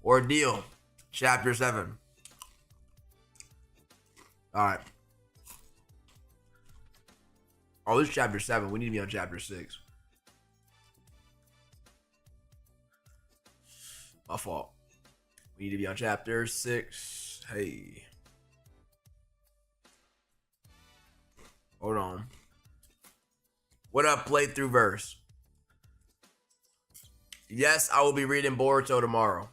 Ordeal, Chapter 7. Alright. Oh, this is Chapter 7. We need to be on Chapter 6. My fault. We need to be on Chapter 6. Hey. Hold on. What up, playthrough verse? Yes, I will be reading Boruto tomorrow.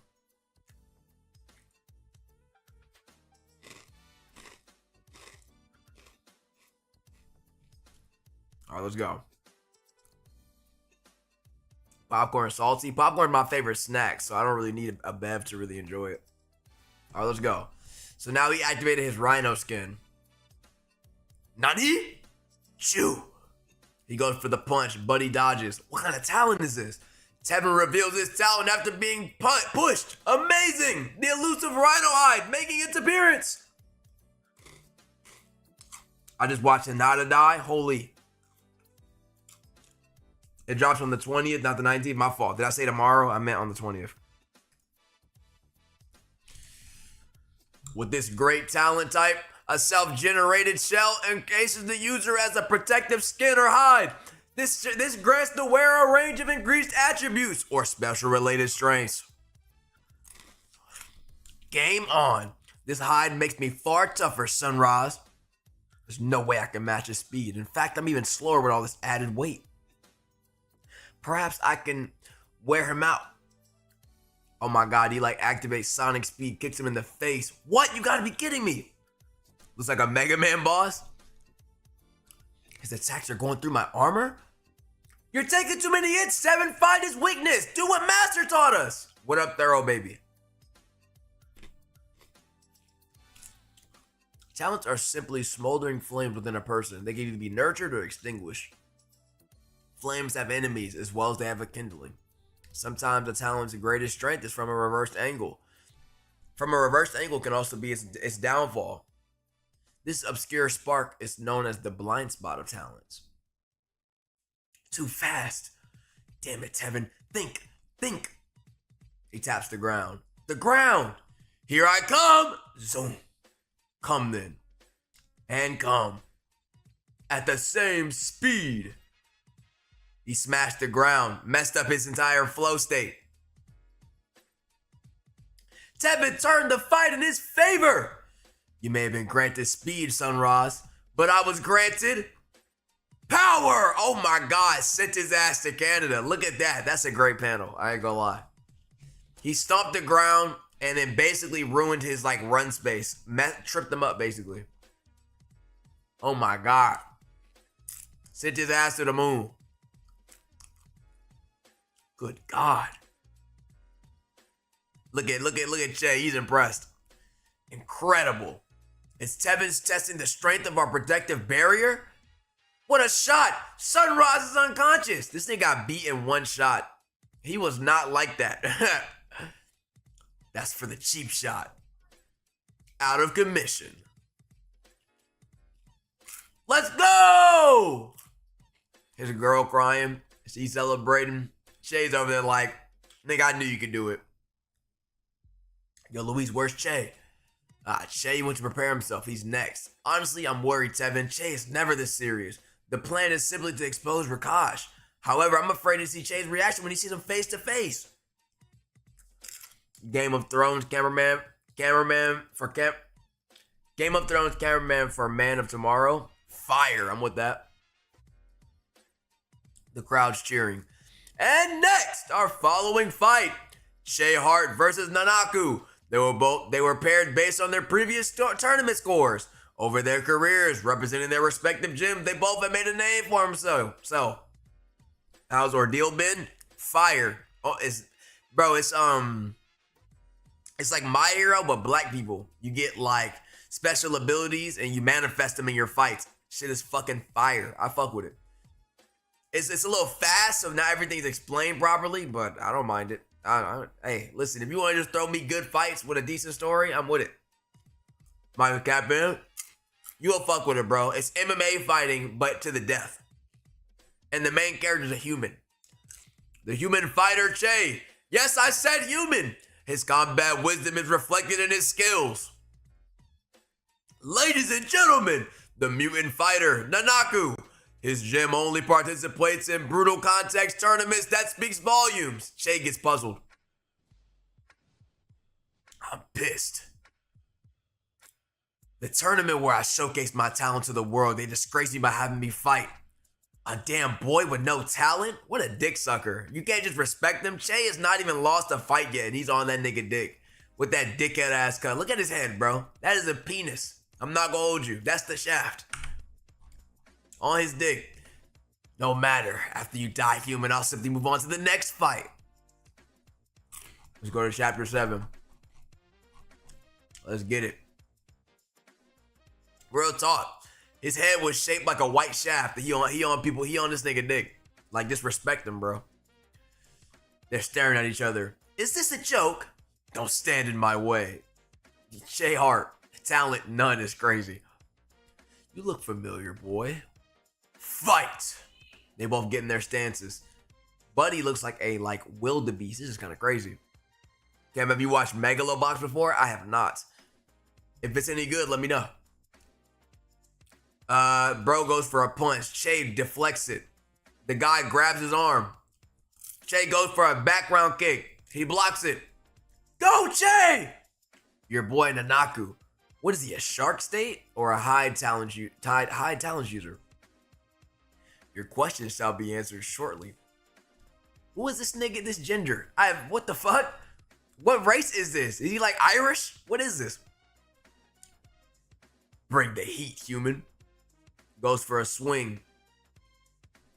Alright, let's go. Popcorn salty. Popcorn is my favorite snack, so I don't really need a bev to really enjoy it. Alright, let's go. So now he activated his rhino skin. Nani? Chew. He goes for the punch, but he dodges. What kind of talent is this? Tevin reveals his talent after being pushed. Amazing! The elusive rhino hide making its appearance. I just watched Hinata die. Holy. It drops on the 20th, not the 19th. My fault. Did I say tomorrow? I meant on the 20th. With this great talent type, a self-generated shell encases the user as a protective skin or hide. This grants the wearer a range of increased attributes or special related strengths. Game on. This hide makes me far tougher, Sunrise. There's no way I can match his speed. In fact, I'm even slower with all this added weight. Perhaps I can wear him out. Oh my god, he like activates sonic speed, kicks him in the face. What? You gotta be kidding me. Looks like a Mega Man boss. His attacks are going through my armor? You're taking too many hits, Seven. Find his weakness. Do what Master taught us. What up, Thorough baby? Talents are simply smoldering flames within a person. They can either be nurtured or extinguished. Flames have enemies as well as they have a kindling. Sometimes a talent's greatest strength is from a reversed angle. From a reversed angle can also be its downfall. This obscure spark is known as the blind spot of talents. Too fast. Damn it, Tevin. Think. Think. He taps the ground. The ground! Here I come! Zoom. Come then. And come. At the same speed. He smashed the ground, messed up his entire flow state. Tevin turned the fight in his favor. You may have been granted speed, Sunrise, but I was granted power. Oh my God, sent his ass to Canada. Look at that. That's a great panel. I ain't gonna lie. He stomped the ground and then basically ruined his like run space. Tripped him up basically. Oh my God. Sent his ass to the moon. Good God. Look at Che. He's impressed. Incredible. Is Tevin's testing the strength of our protective barrier? What a shot. Sunrise is unconscious. This thing got beat in one shot. He was not like that. That's for the cheap shot. Out of commission. Let's go! Here's a girl crying. She's celebrating. Che's over there like, nigga, I knew you could do it. Yo, Luis, where's Che? Che went to prepare himself. He's next. Honestly, I'm worried, Tevin. Che is never this serious. The plan is simply to expose Rakash. However, I'm afraid to see Che's reaction when he sees him face to face. Game of Thrones cameraman for Man of Tomorrow. Fire, I'm with that. The crowd's cheering. And next, our following fight, Che Hart versus Nanaku. They were paired based on their previous tournament scores. Over their careers, representing their respective gyms, they both have made a name for themselves. So, how's Ordeal been? Fire. Oh, it's like My Hero, but black people. You get like special abilities and you manifest them in your fights. Shit is fucking fire. I fuck with it. It's a little fast, so not everything's explained properly, but I don't mind it. Hey, listen, if you want to just throw me good fights with a decent story, I'm with it. Michael Capman, you'll fuck with it, bro. It's MMA fighting, but to the death. And the main character's a human. The human fighter, Che. Yes, I said human. His combat wisdom is reflected in his skills. Ladies and gentlemen, the mutant fighter, Nanaku. His gym only participates in brutal context tournaments. That speaks volumes. Che gets puzzled. I'm pissed. The tournament where I showcased my talent to the world, they disgraced me by having me fight a damn boy with no talent? What a dick sucker. You can't just respect him. Che has not even lost a fight yet, and he's on that nigga dick with that dickhead ass cut. Look at his head, bro. That is a penis. I'm not gonna hold you. That's the shaft. On his dick. No matter. After you die human, I'll simply move on to the next fight. Let's go to chapter 7. Let's get it. Real talk. His head was shaped like a white shaft. He on this nigga dick. Like, disrespect him, bro. They're staring at each other. Is this a joke? Don't stand in my way. Che Hart. Talent none is crazy. You look familiar, boy. Fight! They both get in their stances. Buddy looks like a wildebeest. This is kind of crazy. Cam, have you watched Megalobox before? I have not. If it's any good, let me know. Bro goes for a punch. Che deflects it. The guy grabs his arm. Che goes for a background kick. He blocks it. Go, Che! Your boy Nanaku. What is he, a shark state or a high talent user? Your questions shall be answered shortly. Who is this nigga, this ginger? What the fuck? What race is this? Is he like Irish? What is this? Bring the heat, human. Goes for a swing.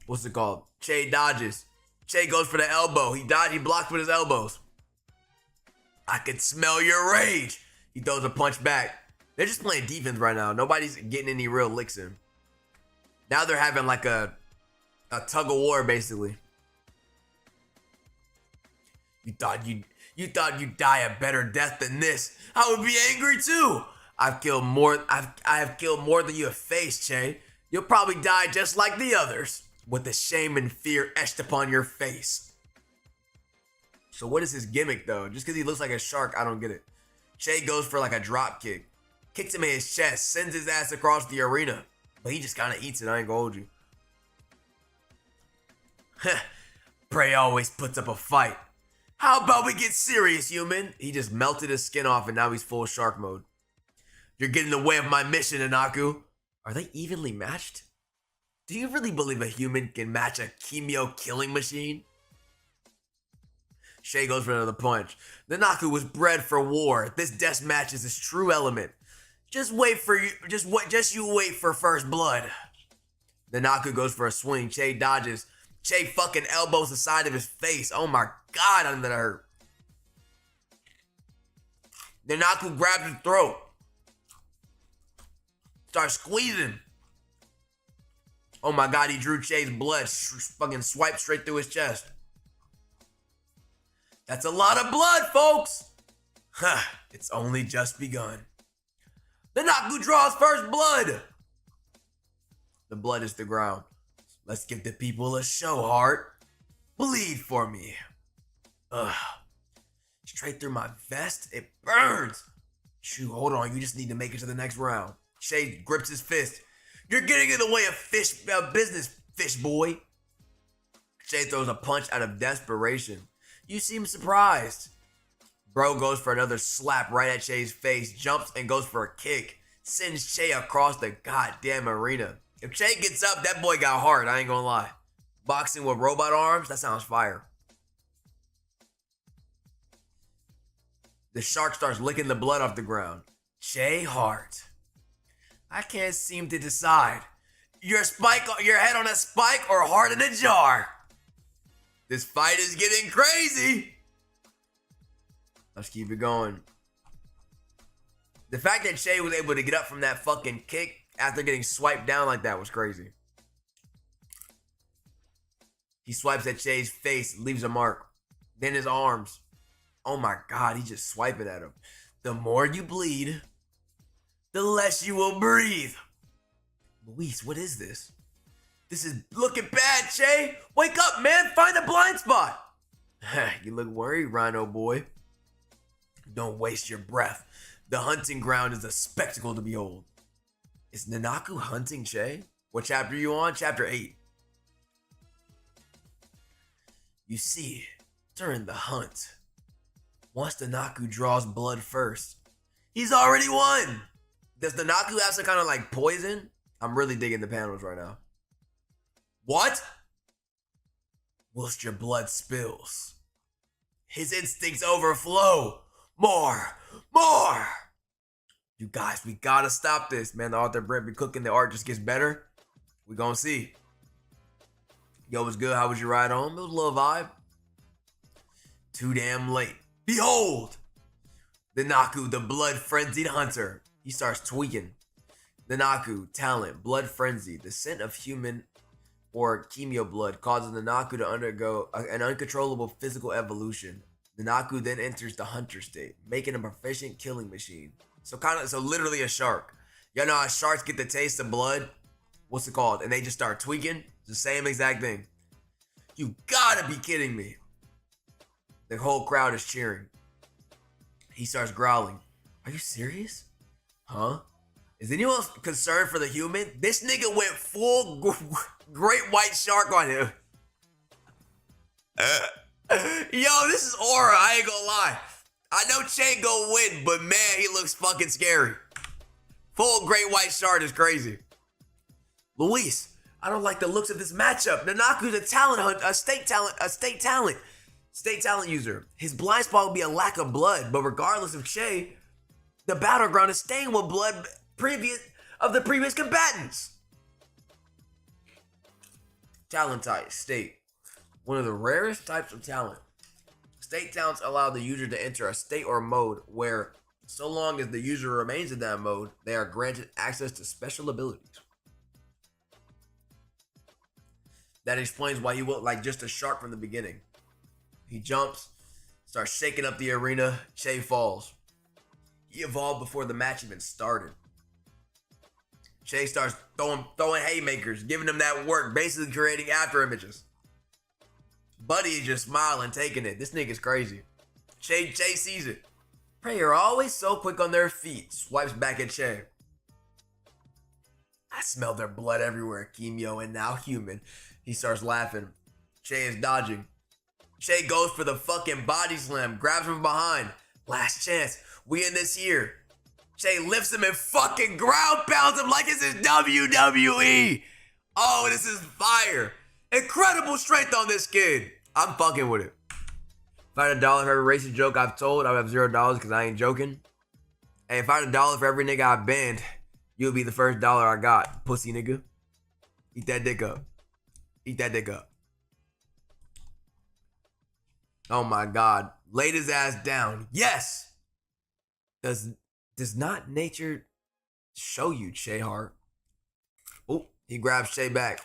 What's it called? Che dodges. Che goes for the elbow. He blocks with his elbows. I can smell your rage. He throws a punch back. They're just playing defense right now. Nobody's getting any real licks in. Now they're having like a tug of war, basically. You thought you'd die a better death than this. I would be angry too. I have killed more than you have faced, Che. You'll probably die just like the others, with the shame and fear etched upon your face. So what is his gimmick though? Just because he looks like a shark, I don't get it. Che goes for like a drop kick. Kicks him in his chest, sends his ass across the arena. But he just kind of eats it, I ain't gonna hold you. Prey always puts up a fight. How about we get serious, human? He just melted his skin off and now he's full shark mode. You're getting in the way of my mission, Nanaku. Are they evenly matched? Do you really believe a human can match a chemio killing machine? Che goes for another punch. Nanaku was bred for war. This death match is his true element. Just wait for first blood. Nanaku goes for a swing. Che dodges. Che fucking elbows the side of his face. Oh my god, I'm gonna hurt. Nanaku grabs his throat. Starts squeezing. Oh my god, he drew Che's blood. Fucking swiped straight through his chest. That's a lot of blood, folks. Huh, it's only just begun. Nanaku draws first blood. The blood is the ground. Let's give the people a show, Heart. Bleed for me. Ugh. Straight through my vest? It burns. Shoot, hold on. You just need to make it to the next round. Che grips his fist. You're getting in the way of business, fish boy. Che throws a punch out of desperation. You seem surprised. Bro goes for another slap right at Che's face, jumps and goes for a kick. Sends Che across the goddamn arena. If Che gets up, that boy got hard, I ain't gonna lie. Boxing with robot arms, that sounds fire. The shark starts licking the blood off the ground. Che Hart. I can't seem to decide. Your head on a spike or heart in a jar? This fight is getting crazy. Let's keep it going. The fact that Che was able to get up from that fucking kick after getting swiped down like that was crazy. He swipes at Che's face, leaves a mark. Then his arms. Oh my god, he's just swiping at him. The more you bleed, the less you will breathe. Luis, what is this? This is looking bad, Che. Wake up, man. Find a blind spot. You look worried, Rhino boy. Don't waste your breath. The hunting ground is a spectacle to behold. Is Nanaku hunting Che? What chapter are you on? Chapter 8. You see, during the hunt, once Nanaku draws blood first, he's already won! Does Nanaku have some kind of like poison? I'm really digging the panels right now. What? Whilst your blood spills, his instincts overflow. More! More! You guys, we gotta stop this, man. The author Brent be cooking. The art just gets better. We gonna see. Yo, what's good? How was your ride home? It was a little vibe. Too damn late. Behold! The Naku, the blood frenzied hunter. He starts tweaking. The Naku, talent, blood frenzy. The scent of human or chemio blood causes the Naku to undergo an uncontrollable physical evolution. The Naku then enters the hunter state, making him a proficient killing machine. So literally a shark. Y'all know how sharks get the taste of blood? What's it called? And they just start tweaking? It's the same exact thing. You gotta be kidding me. The whole crowd is cheering. He starts growling. Are you serious? Huh? Is anyone concerned for the human? This nigga went full great white shark on him. Yo, this is aura. I ain't gonna lie. I know Che gonna win, but man, he looks fucking scary. Full great white shark is crazy. Luis, I don't like the looks of this matchup. Nanaku's a talent hunt, a state talent user. His blind spot will be a lack of blood, but regardless of Che, the battleground is stained with blood of the previous combatants. Talent type, state. One of the rarest types of talent. State talents allow the user to enter a state or mode where, so long as the user remains in that mode, they are granted access to special abilities. That explains why he looked like just a shark from the beginning. He jumps, starts shaking up the arena. Che falls. He evolved before the match even started. Che starts throwing haymakers, giving him that work, basically creating after images. Buddy is just smiling, taking it. This nigga's crazy. Che sees it. Prey are always so quick on their feet. Swipes back at Che. I smell their blood everywhere, Chemio, and now human. He starts laughing. Che is dodging. Che goes for the fucking body slam, grabs him behind. Last chance. We in this here. Che lifts him and fucking ground pounds him like it's his WWE. Oh, this is fire. Incredible strength on this kid. I'm fucking with it. If I had $1 for every racist joke I've told, I would have $0 because I ain't joking. Hey, if I had $1 for every nigga I banned, you'll be the first dollar I got, pussy nigga. Eat that dick up. Eat that dick up. Oh my God. Laid his ass down. Yes. Does not nature show you, Che Hart? Oh, he grabs Che back.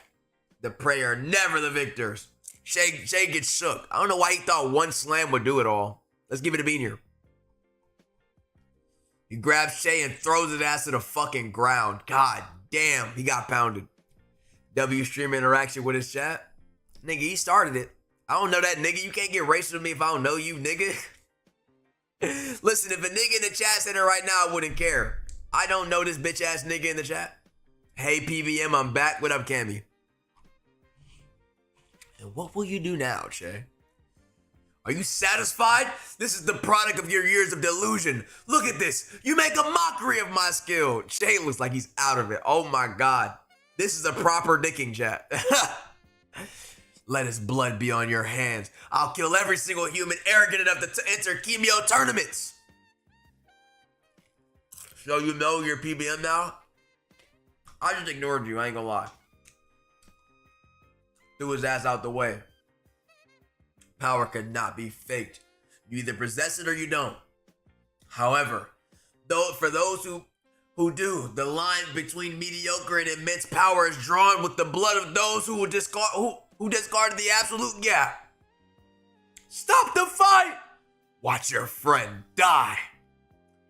The prey are never the victors. Che gets shook. I don't know why he thought one slam would do it all. Let's give it a bean here. He grabs Che and throws his ass to the fucking ground. God damn, he got pounded. W stream interaction with his chat. Nigga, he started it. I don't know that nigga. You can't get racist with me if I don't know you, nigga. Listen, if a nigga in the chat said it right now, I wouldn't care. I don't know this bitch ass nigga in the chat. Hey PVM, I'm back. What up, Cammy? And what will you do now, Che? Are you satisfied? This is the product of your years of delusion. Look at this. You make a mockery of my skill. Che looks like he's out of it. Oh my God. This is a proper dicking chat. Let his blood be on your hands. I'll kill every single human arrogant enough to enter Chemio tournaments. So you know you're PBM now? I just ignored you, I ain't gonna lie. Threw his ass out the way. Power could not be faked. You either possess it or you don't. However, for those who do, the line between mediocre and immense power is drawn with the blood of those who discarded the absolute gap. Stop the fight! Watch your friend die.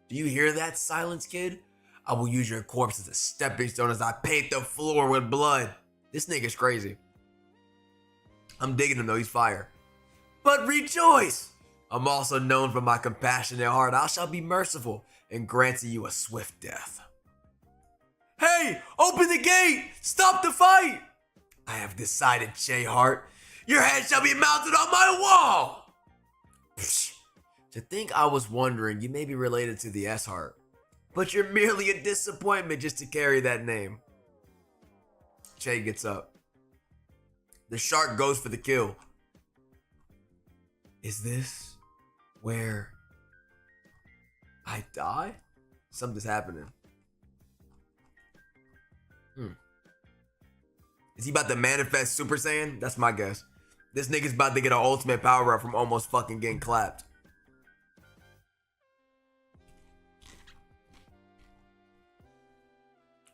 Do you hear that, silence kid? I will use your corpse as a stepping stone as I paint the floor with blood. This nigga's crazy. I'm digging him though, he's fire. But rejoice! I'm also known for my compassionate heart. I shall be merciful and grant to you a swift death. Hey, open the gate! Stop the fight! I have decided, Che Hart. Your head shall be mounted on my wall! Psh, to think I was wondering, you may be related to the S-Heart, but you're merely a disappointment just to carry that name. Che gets up. The shark goes for the kill. Is this where I die? Something's happening. Is he about to manifest Super Saiyan? That's my guess. This nigga's about to get an ultimate power up from almost fucking getting clapped.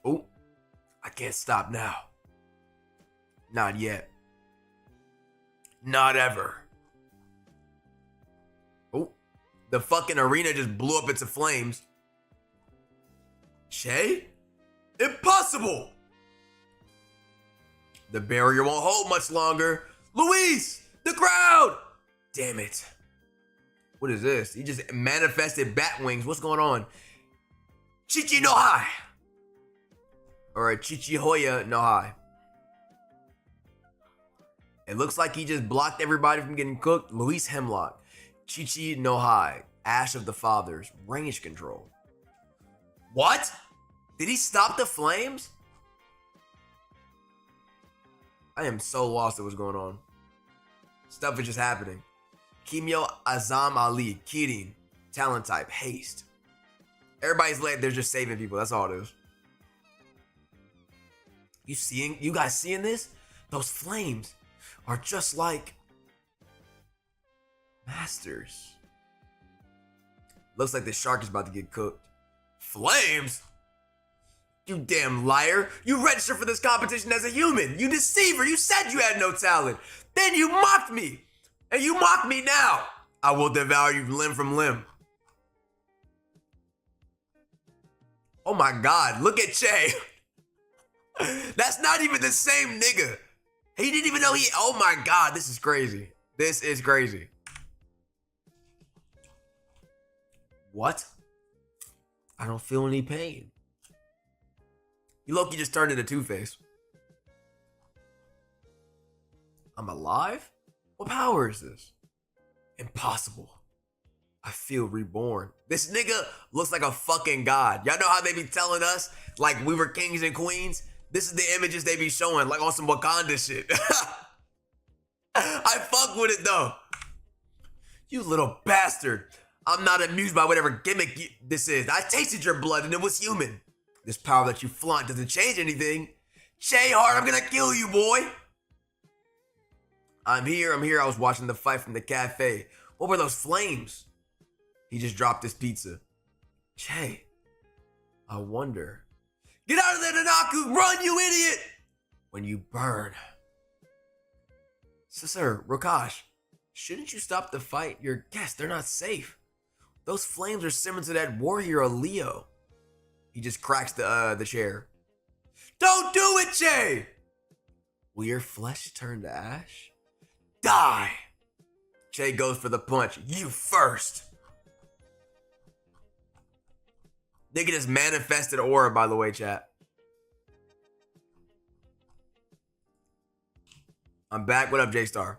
Oh, I can't stop now. Not yet. Not ever. Oh, the fucking arena just blew up into flames. Che? Impossible! The barrier won't hold much longer. Luis! The crowd! Damn it. What is this? He just manifested bat wings. What's going on? Chichi no Hai. Or Chichi Hoya no Hai. It looks like he just blocked everybody from getting cooked. Luis Hemlock. Chichi no Hai. Ash of the Fathers. Range control. What? Did he stop the flames? I am so lost at what's going on. Stuff is just happening. Kimyo Azam Ali, Kirin, talent type, haste. Everybody's late, they're just saving people, that's all it is. You guys seeing this? Those flames are just like masters. Looks like the shark is about to get cooked. Flames? You damn liar. You registered for this competition as a human. You deceiver. You said you had no talent. Then you mocked me. And you mock me now. I will devour you limb from limb. Oh my God. Look at Che. That's not even the same nigga. He didn't even know he... Oh my God. This is crazy. This is crazy. What? I don't feel any pain. Loki just turned into Two-Face. I'm alive? What power is this? Impossible. I feel reborn. This nigga looks like a fucking god. Y'all know how they be telling us like we were kings and queens? This is the images they be showing like on some Wakanda shit. I fuck with it though. You little bastard. I'm not amused by whatever gimmick this is. I tasted your blood and it was human. This power that you flaunt doesn't change anything. Che Hart, I'm gonna kill you, boy. I'm here. I was watching the fight from the cafe. What were those flames? He just dropped his pizza. Che, I wonder. Get out of there, Nanaku! Run, you idiot! When you burn. Sir, Rakash, shouldn't you stop the fight? Your guests, they're not safe. Those flames are similar to that war hero, Leo. He just cracks the chair. Don't do it, Che! Will your flesh turn to ash? Die! Che goes for the punch. You first! Nigga just manifested aura, by the way, chat. I'm back. What up, J-Star?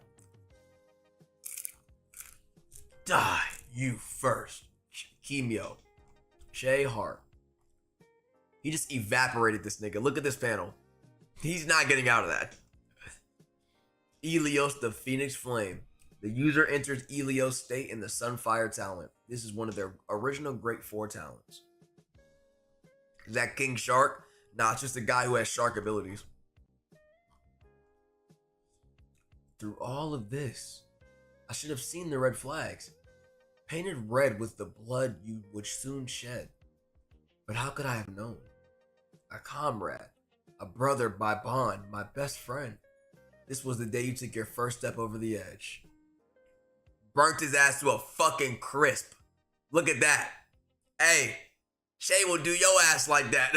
Die, you first. Kimyo. Che Hart. He just evaporated this nigga. Look at this panel. He's not getting out of that. Elios, the Phoenix Flame. The user enters Elios' state in the Sunfire talent. This is one of their original Great Four talents. Is that King Shark? Nah, it's just a guy who has shark abilities. Through all of this, I should have seen the red flags. Painted red with the blood you would soon shed. But how could I have known? A comrade, a brother by bond, my best friend. This was the day you took your first step over the edge. Burnt his ass to a fucking crisp. Look at that. Hey, Che will do your ass like that.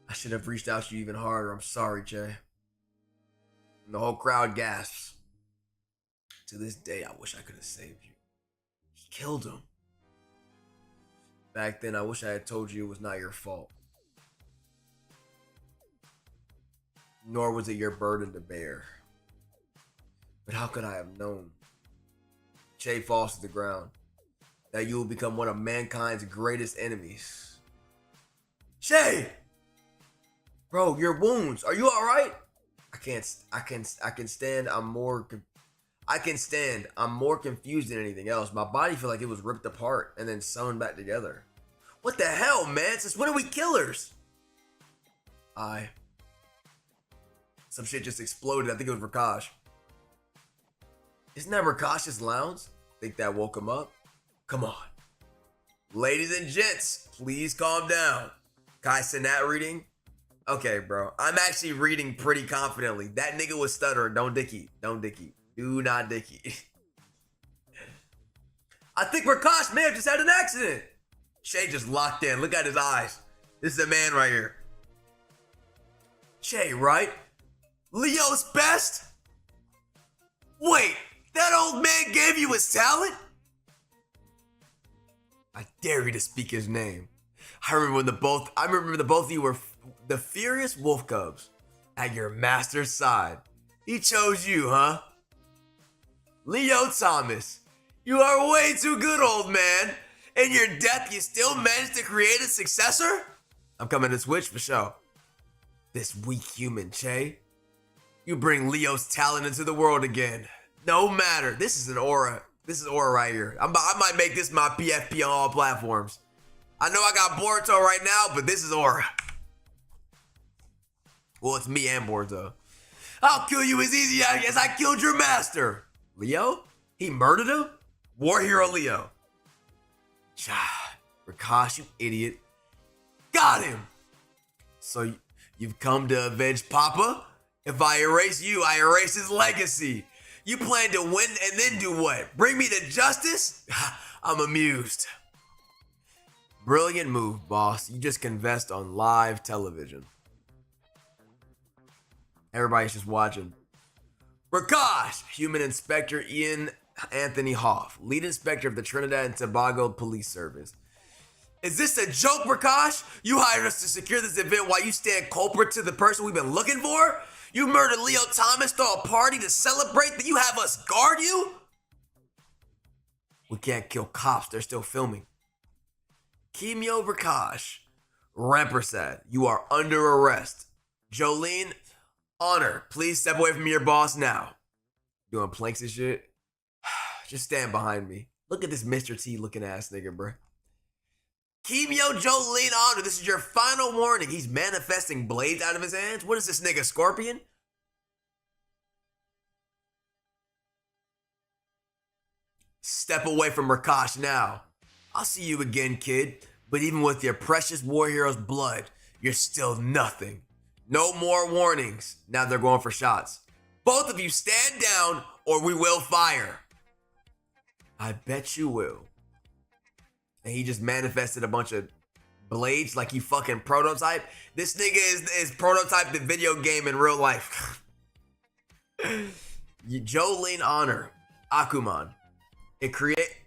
I should have reached out to you even harder. I'm sorry, Che. And the whole crowd gasps. To this day, I wish I could have saved you. He killed him. Back then, I wish I had told you it was not your fault. Nor was it your burden to bear. But how could I have known? Che falls to the ground. That you will become one of mankind's greatest enemies. Che! Bro, your wounds. Are you alright? I can stand. I'm more confused than anything else. My body feel like it was ripped apart and then sewn back together. What the hell, man? Since when are we killers? Some shit just exploded. I think it was Rakash. Isn't that Rakash's lounge? Think that woke him up? Come on. Ladies and gents, please calm down. Kai send that reading? Okay, bro. I'm actually reading pretty confidently. That nigga was stuttering. Don't dicky. Don't dicky. Do not dicky. I think Rakash may have just had an accident. Shay just locked in. Look at his eyes. This is a man right here. Shay, right? Leo's best? Wait, that old man gave you his talent? I dare you to speak his name. I remember the both of you were the furious wolf cubs at your master's side. He chose you, huh? Leo Thomas, you are way too good, old man. In your death, you still managed to create a successor? I'm coming to switch for sure. This weak human, Che. You bring Leo's talent into the world again. No matter. This is an aura. This is aura right here. I might make this my PFP on all platforms. I know I got Boruto right now, but this is aura. Well, it's me and Boruto. I'll kill you as easy as I killed your master. Leo? He murdered him? War hero Leo. Rakash, you idiot. Got him. So you've come to avenge Papa? If I erase you, I erase his legacy. You plan to win and then do what? Bring me to justice? I'm amused. Brilliant move, boss. You just confessed on live television. Everybody's just watching. Rakash, Human Inspector Ian Anthony Hoff, lead inspector of the Trinidad and Tobago Police Service. Is this a joke, Rakash? You hired us to secure this event while you stand culprit to the person we've been looking for? You murdered Leo Thomas, throw a party to celebrate that you have us guard you? We can't kill cops, they're still filming. Kimyo Rakash, Rampersad, you are under arrest. Jolene, Honor, please step away from your boss now. Doing planks and shit? Just stand behind me. Look at this Mr. T looking ass nigga, bro. Kimyo Jolene Honor, this is your final warning. He's manifesting blades out of his hands. What is this nigga, Scorpion? Step away from Rakash now. I'll see you again, kid. But even with your precious war hero's blood, you're still nothing. No more warnings. Now they're going for shots. Both of you stand down or we will fire. I bet you will. And he just manifested a bunch of blades like he fucking prototype. This nigga is prototype the video game in real life. Jolene Honor, Akuman. It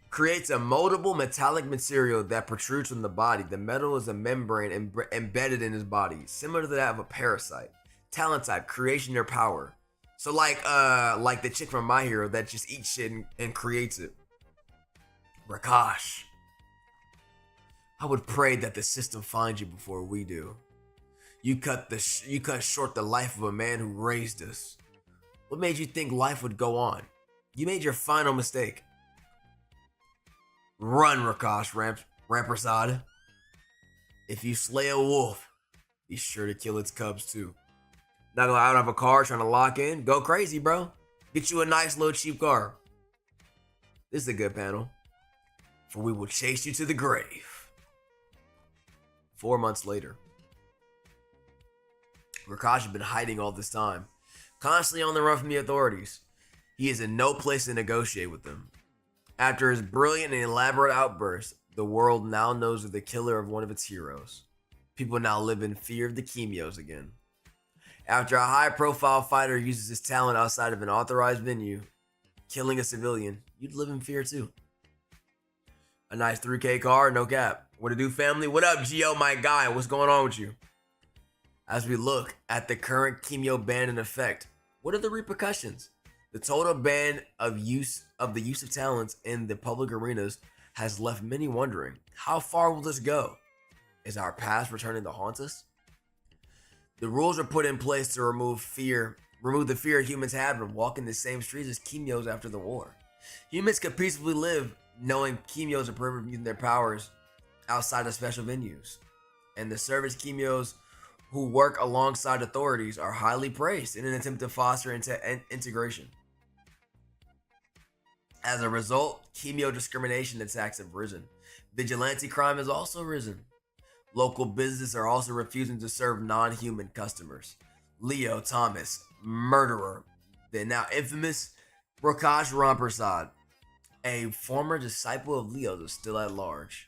creates a moldable metallic material that protrudes from the body. The metal is a membrane embedded in his body, similar to that of a parasite. Talent type, creation or power. So like the chick from My Hero that just eats shit and creates it. Rakash. I would pray that the system finds you before we do. You cut short the life of a man who raised us. What made you think life would go on? You made your final mistake. Run, Rakash Rampersad. If you slay a wolf, be sure to kill its cubs too. Not gonna out of a car trying to lock in. Go crazy, bro. Get you a nice little cheap car. This is a good panel. For we will chase you to the grave. 4 months later. Rakash has been hiding all this time, constantly on the run from the authorities. He is in no place to negotiate with them. After his brilliant and elaborate outburst, the world now knows of the killer of one of its heroes. People now live in fear of the Kimyos again. After a high-profile fighter uses his talent outside of an authorized venue, killing a civilian, you'd live in fear too. A nice 3K car, no cap. What to do, family? What up, Gio, my guy? What's going on with you? As we look at the current chemio ban in effect, what are the repercussions? The total ban of the use of talents in the public arenas has left many wondering, how far will this go? Is our past returning to haunt us? The rules are put in place to remove the fear humans had from walking the same streets as chemios after the war. Humans could peacefully live knowing chemios are prohibited from using their powers outside of special venues. And the service chemios who work alongside authorities are highly praised in an attempt to foster integration. As a result, chemio discrimination attacks have risen. Vigilante crime has also risen. Local businesses are also refusing to serve non-human customers. Leo Thomas, murderer, the now infamous Prakash Ramprasad, a former disciple of Leo's, is still at large.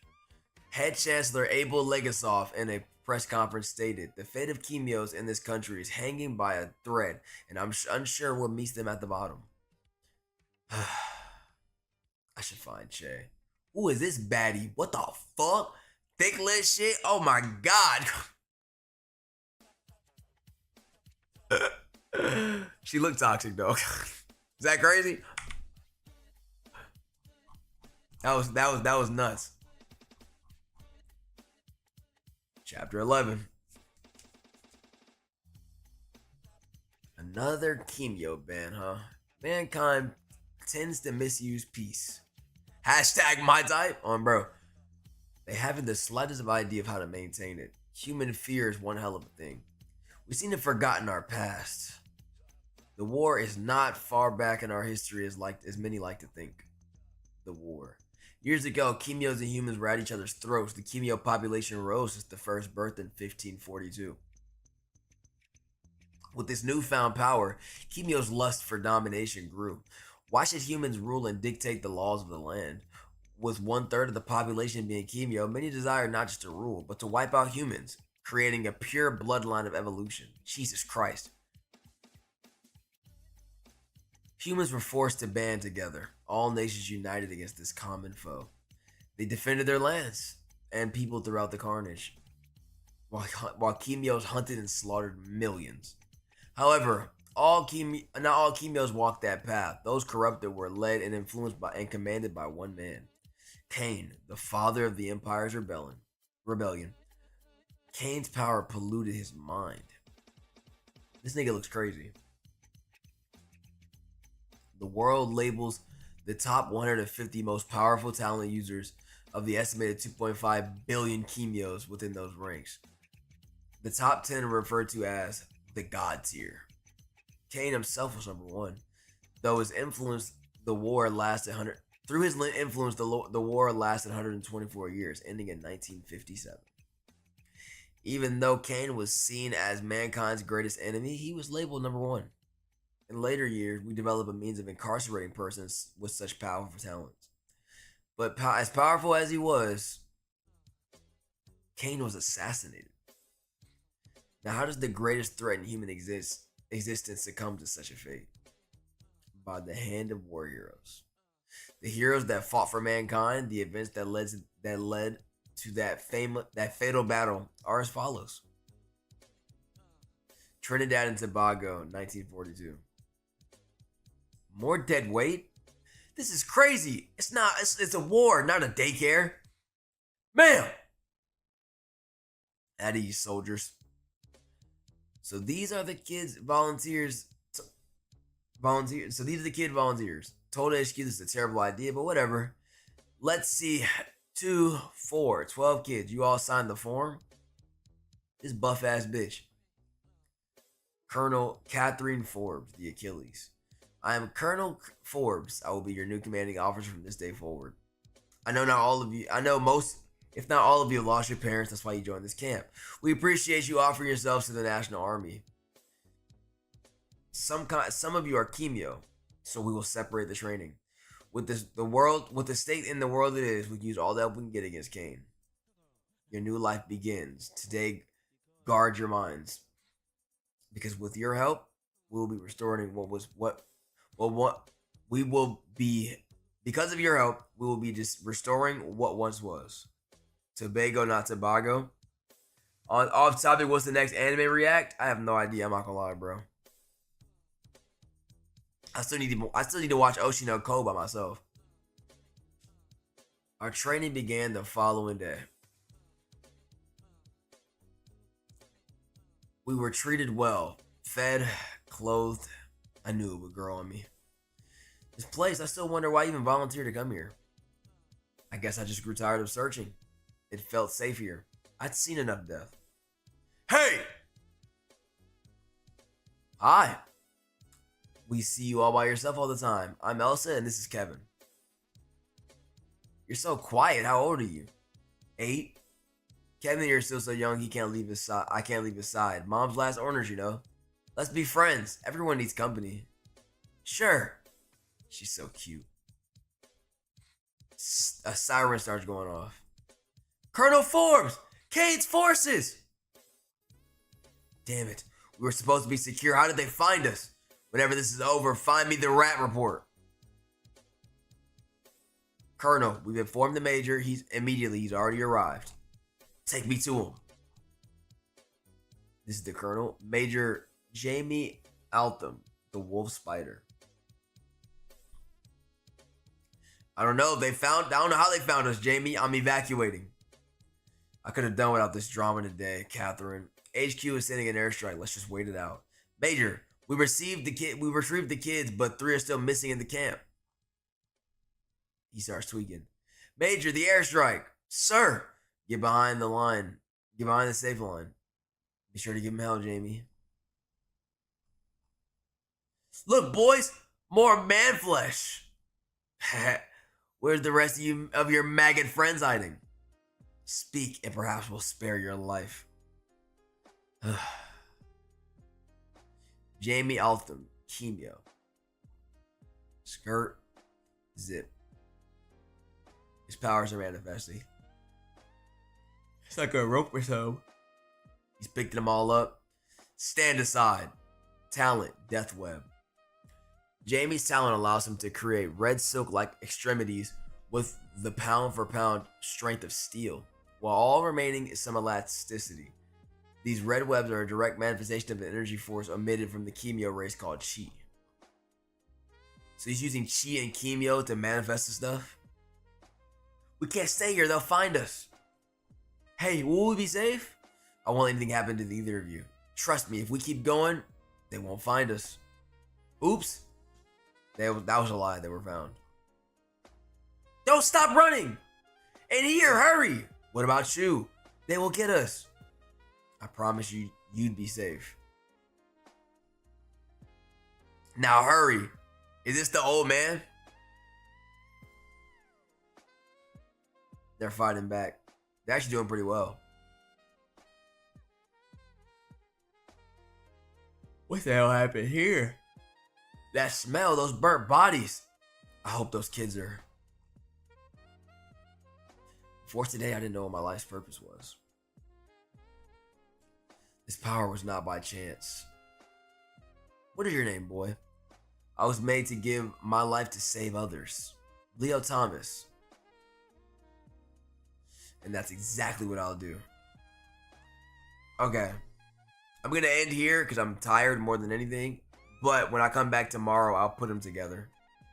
Head Chancellor Abel Legasov in a press conference stated, the fate of chemios in this country is hanging by a thread, and I'm unsure what meets them at the bottom. I should find Che. Who is this baddie? What the fuck? Thick lips shit? Oh my god. She looked toxic though. Is that crazy? That was nuts. Chapter 11. Another chemio ban, huh? Mankind tends to misuse peace. Hashtag my type on bro. They haven't the slightest of idea of how to maintain it. Human fear is one hell of a thing. We seem to have forgotten our past. The war is not far back in our history as many like to think. The war. Years ago, chemios and humans were at each other's throats. The chemio population rose since the first birth in 1542. With this newfound power, chemio's lust for domination grew. Why should humans rule and dictate the laws of the land? With 1/3 of the population being chemio, many desire not just to rule, but to wipe out humans, creating a pure bloodline of evolution. Jesus Christ. Humans were forced to band together, all nations united against this common foe. They defended their lands and people throughout the carnage, while chemios hunted and slaughtered millions. However, not all chemios walked that path. Those corrupted were led and influenced by and commanded by one man. CAIN, the father of the Empire's rebellion. CAIN's power polluted his mind. This nigga looks crazy. The world labels the top 150 most powerful talent users of the estimated 2.5 billion chemios within those ranks. The top 10 are referred to as the God tier. CAIN himself was number one, though his influence the war lasted 124 years, ending in 1957. Even though CAIN was seen as mankind's greatest enemy, he was labeled number one. In later years, we developed a means of incarcerating persons with such powerful talents. But as powerful as he was, CAIN was assassinated. Now, how does the greatest threat in human existence succumb to such a fate? By the hand of war heroes. The heroes that fought for mankind, the events that led to that fatal battle are as follows. Trinidad and Tobago, 1942. More dead weight? This is crazy. It's a war, not a daycare. Bam! At ease, soldiers. So these are the volunteers. So these are the kid volunteers. Told HQ this is a terrible idea, but whatever. Let's see. 2, 4, 12 kids. You all signed the form? This buff ass bitch. Colonel Catherine Forbes, the Achilles. I am Colonel Forbes. I will be your new commanding officer from this day forward. I know most, if not all of you, lost your parents. That's why you joined this camp. We appreciate you offering yourselves to the National Army. Some of you are chemio, so we will separate the training. With the state in the world it is, we can use all the help we can get against CAIN. Your new life begins. Today, guard your minds. Because with your help, we will be restoring what We will be, because of your help, we will be just restoring what once was. Tobago, not Tobago. On off topic, what's the next anime react? I have no idea. I'm not gonna lie, bro. I still need to watch Oshi no Ko by myself. Our training began the following day. We were treated well, fed, clothed. I knew it would grow on me. This place, I still wonder why I even volunteered to come here. I guess I just grew tired of searching. It felt safe here. I'd seen enough death. Hey! Hi. We see you all by yourself all the time. I'm Elsa and this is Kevin. You're so quiet. How old are you? 8. Kevin, you're still so young. He can't leave his side. I can't leave his side. Mom's last orders, you know. Let's be friends. Everyone needs company. Sure. She's so cute. A siren starts going off. Colonel Forbes! CAIN's forces! Damn it. We were supposed to be secure. How did they find us? Whenever this is over, find me the rat report. Colonel, we've informed the major. He's already arrived. Take me to him. This is the colonel. Major Jamie Altham, the wolf spider. I don't know. I don't know how they found us, Jamie. I'm evacuating. I could have done without this drama today, Catherine. HQ is sending an airstrike. Let's just wait it out. Major, we retrieved the kids, but 3 are still missing in the camp. He starts tweaking. Major, the airstrike. Sir, get behind the line. Get behind the safe line. Be sure to give him hell, Jamie. Look, boys, more man flesh. Where's the rest of your maggot friends hiding? Speak, and perhaps we'll spare your life. Jamie Altham, Chemio. Skirt, zip. His powers are manifesting. It's like a rope or so. He's picking them all up. Stand aside. Talent, death web. Jamie's talent allows him to create red silk-like extremities with the pound-for-pound strength of steel, while all remaining is some elasticity. These red webs are a direct manifestation of the energy force emitted from the Chemio race called Chi. So he's using Chi and Chemio to manifest the stuff? We can't stay here, they'll find us. Hey, will we be safe? I won't let anything happen to either of you. Trust me, if we keep going, they won't find us. Oops. That was a lie, they were found. Don't stop running! In here, hurry! What about you? They will get us. I promise you, you'd be safe. Now hurry. Is this the old man? They're fighting back. They're actually doing pretty well. What the hell happened here? That smell, those burnt bodies. I hope those kids are... For today, I didn't know what my life's purpose was. This power was not by chance. What is your name, boy? I was made to give my life to save others. Leo Thomas. And that's exactly what I'll do. Okay. I'm going to end here because I'm tired more than anything. But when I come back tomorrow, I'll put them together.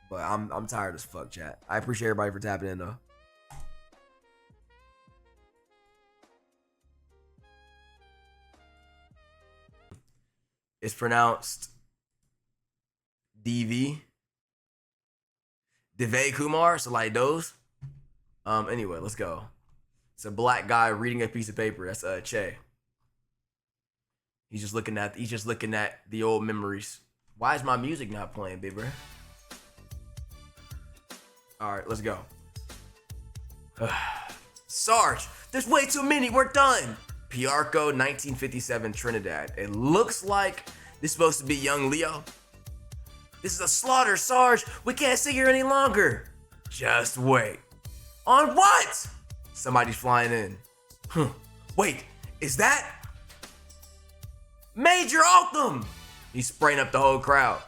But I'm tired as fuck, chat. I appreciate everybody for tapping in, though. It's pronounced DV. Devay Kumar, so like those. Anyway, let's go. It's a black guy reading a piece of paper. That's Che. He's just looking at the old memories. Why is my music not playing, big bro? Alright, let's go. Sarge, there's way too many. We're done. Piarco, 1957, Trinidad. It looks like this is supposed to be young Leo. This is a slaughter, Sarge. We can't sit here any longer. Just wait. On what? Somebody's flying in. Wait, is that Major Altham? He's spraying up the whole crowd.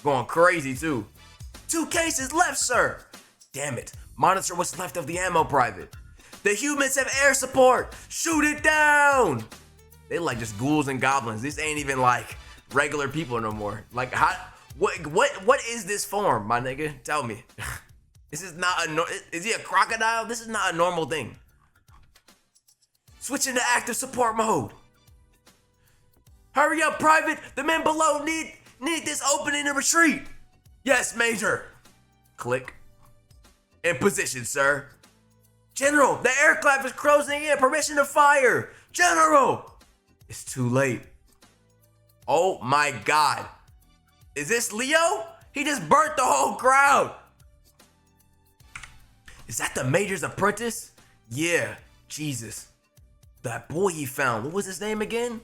Going crazy too. 2 cases left, sir. Damn it. Monitor what's left of the ammo, Private. The humans have air support. Shoot it down. They like just ghouls and goblins. This ain't even like regular people no more. Like, how? What is this form, my nigga? Tell me. This is not is he a crocodile? This is not a normal thing. Switch into active support mode. Hurry up, Private. The men below need this opening to retreat. Yes, Major. Click. In position, sir. General, the aircraft is closing in. Permission to fire. General. It's too late. Oh my God. Is this Leo? He just burnt the whole crowd. Is that the Major's apprentice? Yeah, Jesus. That boy he found, what was his name again?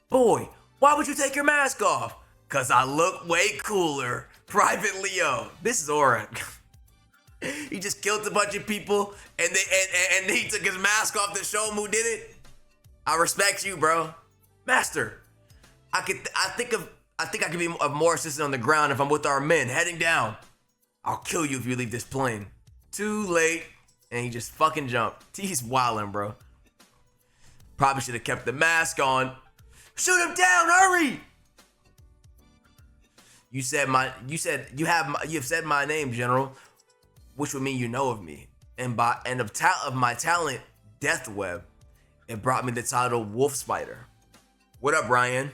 Boy, why would you take your mask off? Cause I look way cooler. Private Leo. This is Aura. He just killed a bunch of people and he took his mask off to show him who did it. I respect you, bro. Master, I think I could be of more assistance on the ground if I'm with our men heading down. I'll kill you if you leave this plane. Too late. And he just fucking jumped. He's wildin', bro. Probably should have kept the mask on. Shoot him down, hurry! You have said my name, General, which would mean you know of me. And of my talent, Death Web, it brought me the title Wolf Spider. What up, Ryan?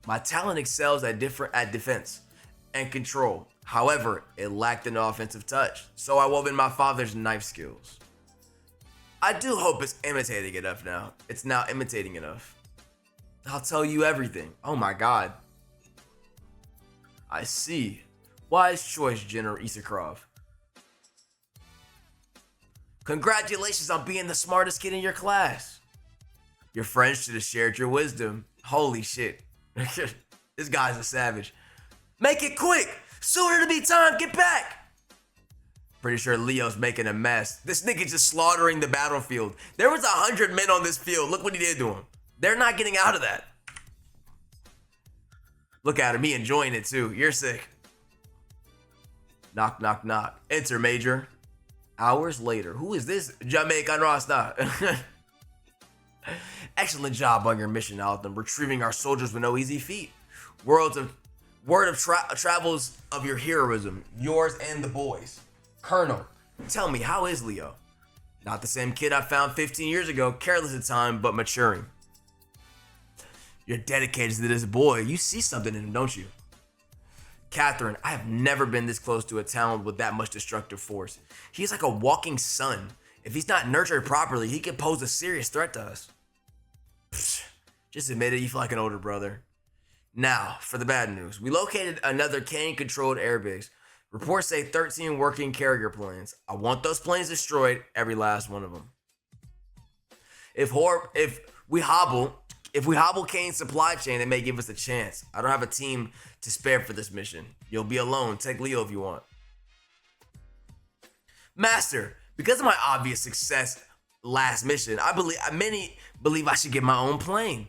My talent excels at defense and control. However, it lacked an offensive touch, so I wove in my father's knife skills. I do hope it's imitating enough now. It's now imitating enough. I'll tell you everything. Oh my God. I see. Wise choice, General Isakrov. Congratulations on being the smartest kid in your class. Your friends should have shared your wisdom. Holy shit. This guy's a savage. Make it quick! Sooner to be time, get back! Pretty sure Leo's making a mess. This nigga just slaughtering the battlefield. There was 100 men on this field. Look what he did to him. They're not getting out of that. Look at him, he enjoying it too. You're sick. Knock, knock, knock. Enter, Major. Hours later. Who is this? Jamaican Rasta. Excellent job on your mission, Alton. Retrieving our soldiers with no easy feat. Word of travels of your heroism. Yours and the boys. Colonel, tell me, how is Leo? Not the same kid I found 15 years ago. Careless at time, but maturing. You're dedicated to this boy. You see something in him, don't you? Catherine, I have never been this close to a talent with that much destructive force. He's like a walking sun. If he's not nurtured properly, he could pose a serious threat to us. Psh, just admit it, you feel like an older brother. Now, for the bad news. We located another CAIN-controlled airbase. Reports say 13 working carrier planes. I want those planes destroyed, every last one of them. If we hobble CAIN's supply chain, it may give us a chance. I don't have a team to spare for this mission. You'll be alone. Take Leo if you want. Master, because of my obvious success last mission, many believe I should get my own plane.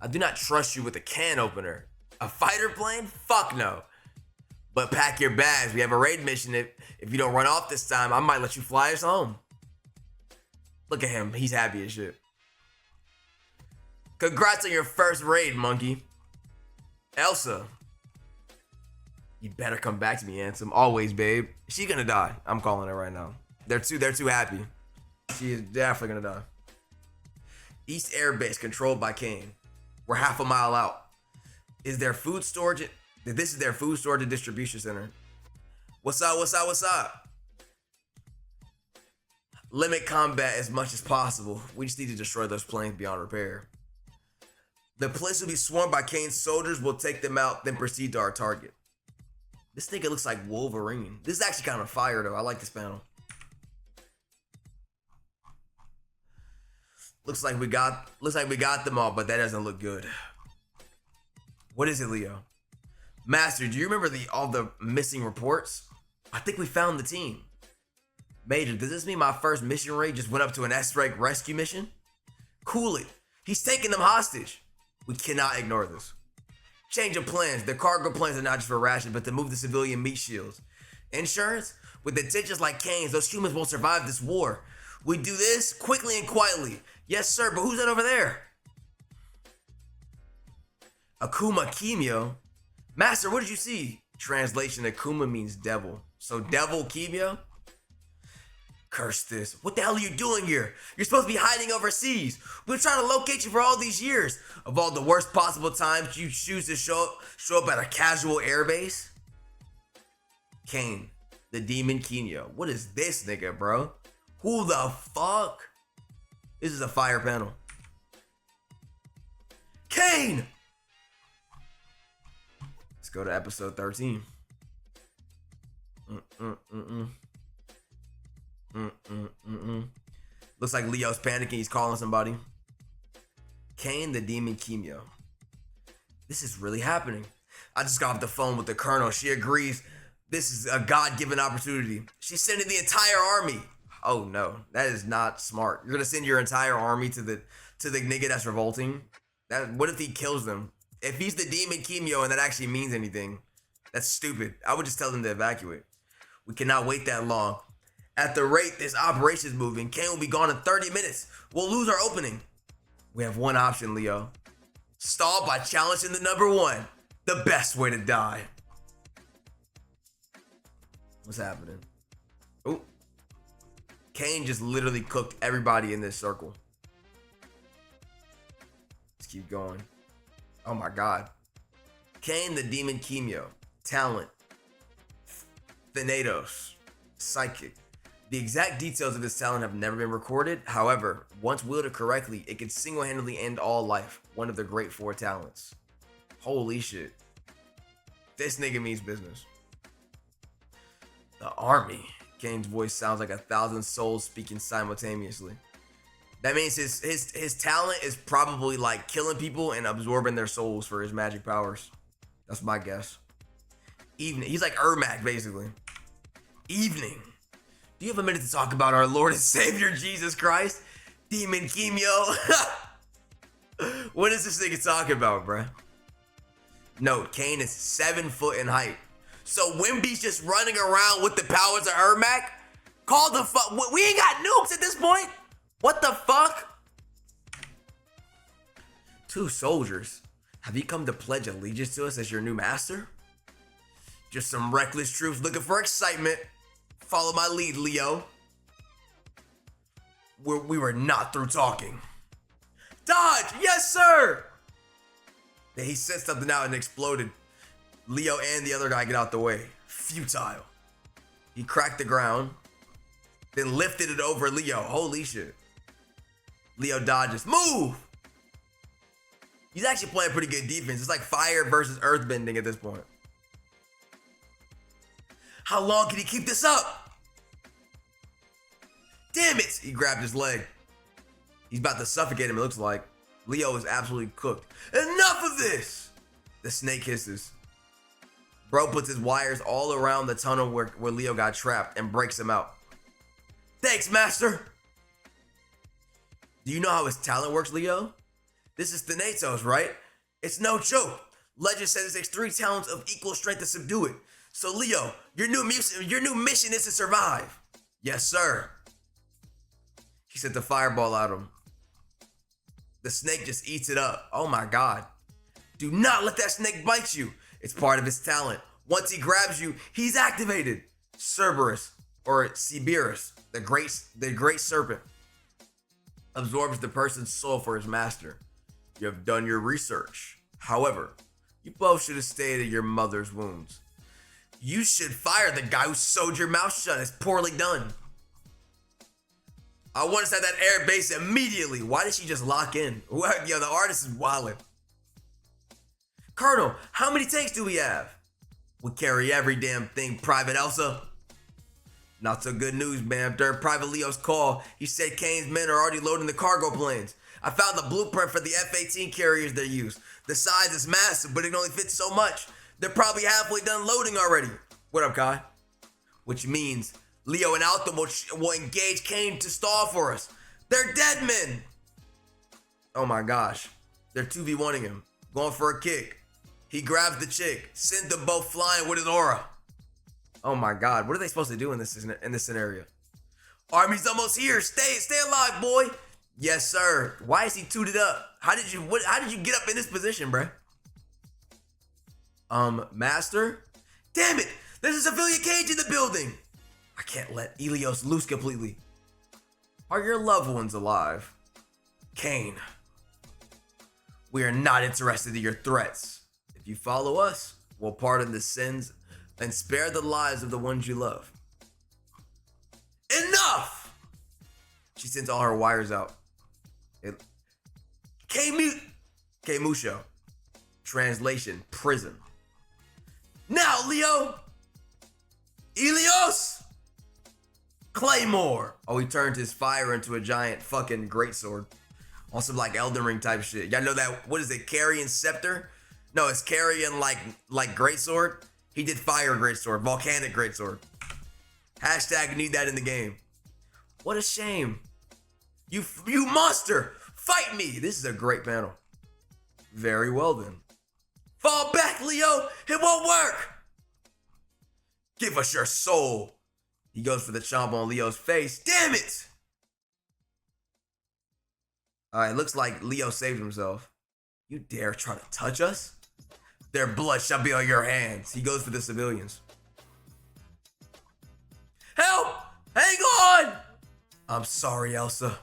I do not trust you with a can opener. A fighter plane? Fuck no. But pack your bags. We have a raid mission. If you don't run off this time, I might let you fly us home. Look at him. He's happy as shit. Congrats on your first raid, monkey. Elsa. You better come back to me, Ansem. Always, babe. She's gonna die. I'm calling her right now. They're too happy. She is definitely gonna die. East Air Base controlled by CAIN. We're half a mile out. Is there food storage? This is their food storage and distribution center. What's up? What's up? What's up? Limit combat as much as possible. We just need to destroy those planes beyond repair. The place will be swarmed by CAIN's soldiers. We'll take them out, then proceed to our target. This nigga looks like Wolverine. This is actually kind of fire though. I like this panel. Looks like we got them all, but that doesn't look good. What is it, Leo? Master, do you remember all the missing reports? I think we found the team. Major, does this mean my first mission raid just went up to an S-rank rescue mission? Cool it. He's taking them hostage. We cannot ignore this. Change of plans. The cargo planes are not just for rations, but to move the civilian meat shields. Insurance? With intentions like CAIN's, those humans won't survive this war. We do this quickly and quietly. Yes, sir, but who's that over there? Akuma Kimyo? Master, what did you see? Translation, Akuma means devil. So devil Kimyo? Curse this. What the hell are you doing here? You're supposed to be hiding overseas. We've been trying to locate you for all these years. Of all the worst possible times, you choose to show up at a casual airbase? CAIN, the demon Kimyo. What is this nigga, bro? Who the fuck? This is a fire panel. CAIN! Let's go to episode 13. Looks like Leo's panicking. He's calling somebody. CAIN, the demon Kimyo. This is really happening. I just got off the phone with the colonel. She agrees this is a God-given opportunity. She's sending the entire army. Oh no, that is not smart. You're gonna send your entire army to the nigga that's revolting? What if he kills them? If he's the demon Kimyo and that actually means anything, that's stupid. I would just tell them to evacuate. We cannot wait that long. At the rate this operation is moving, CAIN will be gone in 30 minutes. We'll lose our opening. We have one option, Leo. Stall by challenging the number one. The best way to die. What's happening? Oh. CAIN just literally cooked everybody in this circle. Let's keep going. Oh my god. CAIN, the demon Kimyo. Talent. Thanatos. Psychic. The exact details of this talent have never been recorded. However, once wielded correctly, it can single-handedly end all life. One of the great 4 talents. Holy shit. This nigga means business. The army. CAIN's voice sounds like 1,000 souls speaking simultaneously. That means his talent is probably like killing people and absorbing their souls for his magic powers. That's my guess. Evening. He's like Ermac, basically. Evening. Do you have a minute to talk about our Lord and Savior Jesus Christ? Demon Kimyo. What is this nigga talking about, bruh? Note, CAIN is 7 foot in height. So Wimby's just running around with the powers of Ermac? Call the fuck. We ain't got nukes at this point. What the fuck? 2 soldiers. Have you come to pledge allegiance to us as your new master? Just some reckless troops looking for excitement. Follow my lead, Leo. We were not through talking. Dodge! Yes, sir! Then he sent something out and exploded. Leo and the other guy get out the way. Futile. He cracked the ground, then lifted it over Leo. Holy shit. Leo dodges. Move! He's actually playing pretty good defense. It's like fire versus earthbending at this point. How long can he keep this up? Damn it! He grabbed his leg. He's about to suffocate him, it looks like. Leo is absolutely cooked. Enough of this! The snake hisses. Bro puts his wires all around the tunnel where Leo got trapped and breaks him out. Thanks, master! Do you know how his talent works, Leo? This is Thanatos, right? It's no joke. Legend says it takes 3 talents of equal strength to subdue it. So Leo, your new mission is to survive. Yes, sir. He sent the fireball at him. The snake just eats it up. Oh my god. Do not let that snake bite you. It's part of his talent. Once he grabs you, he's activated. Cerberus, or Cerberus, the great serpent, absorbs the person's soul for his master. You have done your research. However, you both should have stayed at your mother's wounds. You should fire the guy who sewed your mouth shut. It's poorly done. I want us at that air base immediately. Why did she just lock in? Yo, the artist is wildin'. Colonel, how many tanks do we have? We carry every damn thing, Private Elsa. Not so good news, man. During Private Leo's call, he said CAIN's men are already loading the cargo planes. I found the blueprint for the F-18 carriers they use. The size is massive, but it can only fit so much. They're probably halfway done loading already. What up, Kai? Which means Leo and Altham will engage CAIN to stall for us. They're dead men. Oh my gosh. They're 2v1ing him. Going for a kick. He grabs the chick, sends them both flying with his aura. Oh my god, what are they supposed to do in this scenario? Army's almost here. Stay alive, boy. Yes, sir. Why is he tooted up? How did you get up in this position, bruh? Master? Damn it! There's a civilian cage in the building! I can't let Ilios loose completely. Are your loved ones alive? CAIN. We are not interested in your threats. If you follow us, we'll pardon the sins and spare the lives of the ones you love. Enough! She sends all her wires out. Musho. Translation, prison. Now, Leo! Ilios! Claymore! Oh, he turned his fire into a giant fucking greatsword. On some like Elden Ring type shit. Y'all know that, what is it, carrying scepter? No, it's carrying like greatsword. He did fire greatsword, volcanic greatsword. Hashtag need that in the game. What a shame. You monster! Fight me! This is a great panel. Very well then. Fall back, Leo! It won't work! Give us your soul! He goes for the chomp on Leo's face. Damn it! Alright, looks like Leo saved himself. You dare try to touch us? Their blood shall be on your hands. He goes for the civilians. Help! Hang on! I'm sorry, Elsa.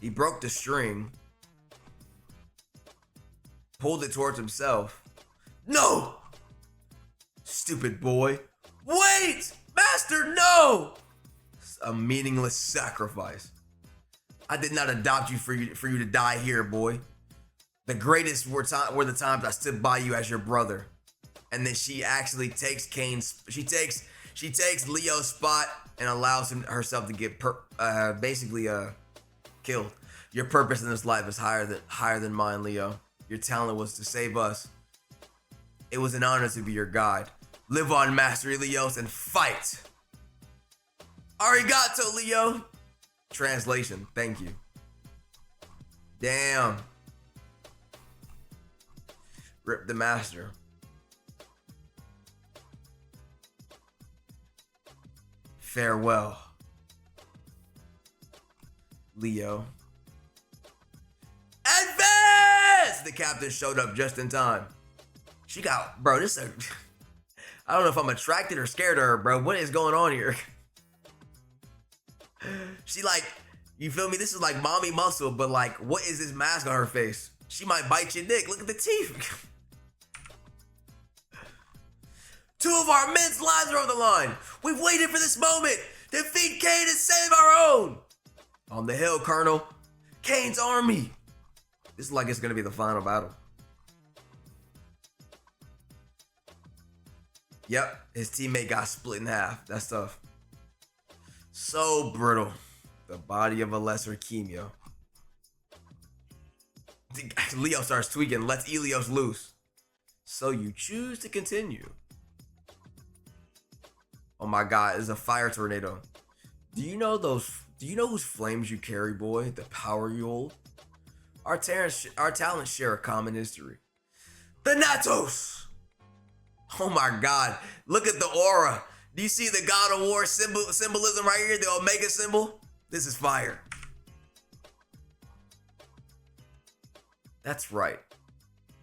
He broke the string. Pulled it towards himself. No! Stupid boy. Wait! Master, no! It's a meaningless sacrifice. I did not adopt you for you to die here, boy. The greatest were the times I stood by you as your brother. And then she actually takes CAIN's, she takes Leo's spot and allows herself to get basically killed. Your purpose in this life is higher than mine, Leo. Your talent was to save us. It was an honor to be your guide. Live on, Master Ilios, and fight. Arigato, Leo. Translation, thank you. Damn. Rip the master. Farewell, Leo. Advance! The captain showed up just in time. She got, bro, this is I don't know if I'm attracted or scared of her, bro. What is going on here? She like, you feel me? This is like mommy muscle, but like, what is this mask on her face? She might bite your dick. Look at the teeth. Two of our men's lives are on the line. We've waited for this moment. Defeat CAIN and save our own. On the hill, Colonel. CAIN's army. This is like it's gonna be the final battle. Yep, his teammate got split in half. That's tough. So brittle. The body of a lesser Chemio. Leo starts tweaking, lets Ilios loose. So you choose to continue. Oh my god, it's a fire tornado. Do you know whose flames you carry, boy? The power you hold? Our talents share a common history. The Natos! Oh my god, look at the aura. Do you see the God of War symbolism right here? The Omega symbol? This is fire. That's right.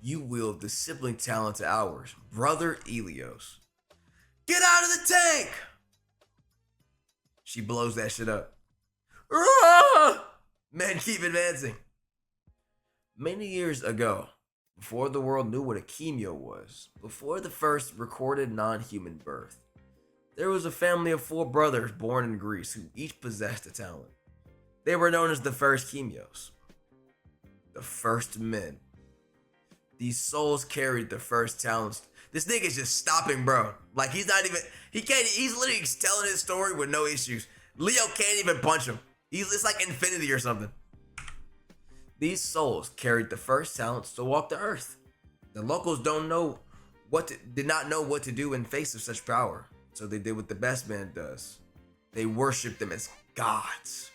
You wield the sibling talent to ours, Brother Ilios. Get out of the tank! She blows that shit up. Ah! Men keep advancing. Many years ago, before the world knew what a Chemio was, before the first recorded non-human birth, there was a family of 4 brothers born in Greece who each possessed a talent. They were known as the first Chemios. The first men. These souls carried the first talents. This nigga's just stopping, bro. Like he's literally telling his story with no issues. Leo can't even punch him. It's like infinity or something. These souls carried the first talents to walk the earth. The locals did not know what to do in face of such power. So they did what the best man does. They worshiped them as gods.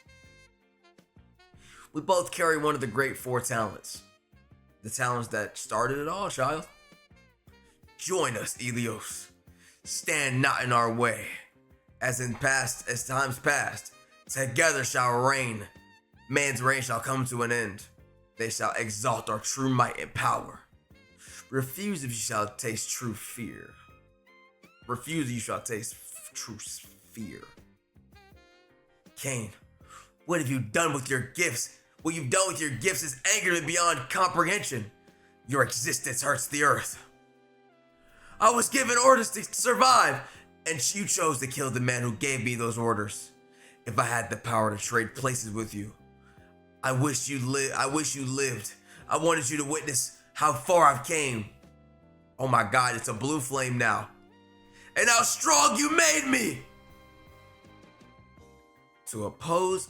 We both carry one of the great 4 talents. The talents that started it all, child. Join us, Ilios. Stand not in our way. As times past, together shall reign. Man's reign shall come to an end. They shall exalt our true might and power. Refuse if you shall taste true fear. Refuse you shall taste true fear. CAIN, what have you done with your gifts? What you've done with your gifts is anger beyond comprehension. Your existence hurts the earth. I was given orders to survive, and you chose to kill the man who gave me those orders. If I had the power to trade places with you, I wish you lived. I wanted you to witness how far I've came. Oh my God, it's a blue flame now. And how strong you made me! To oppose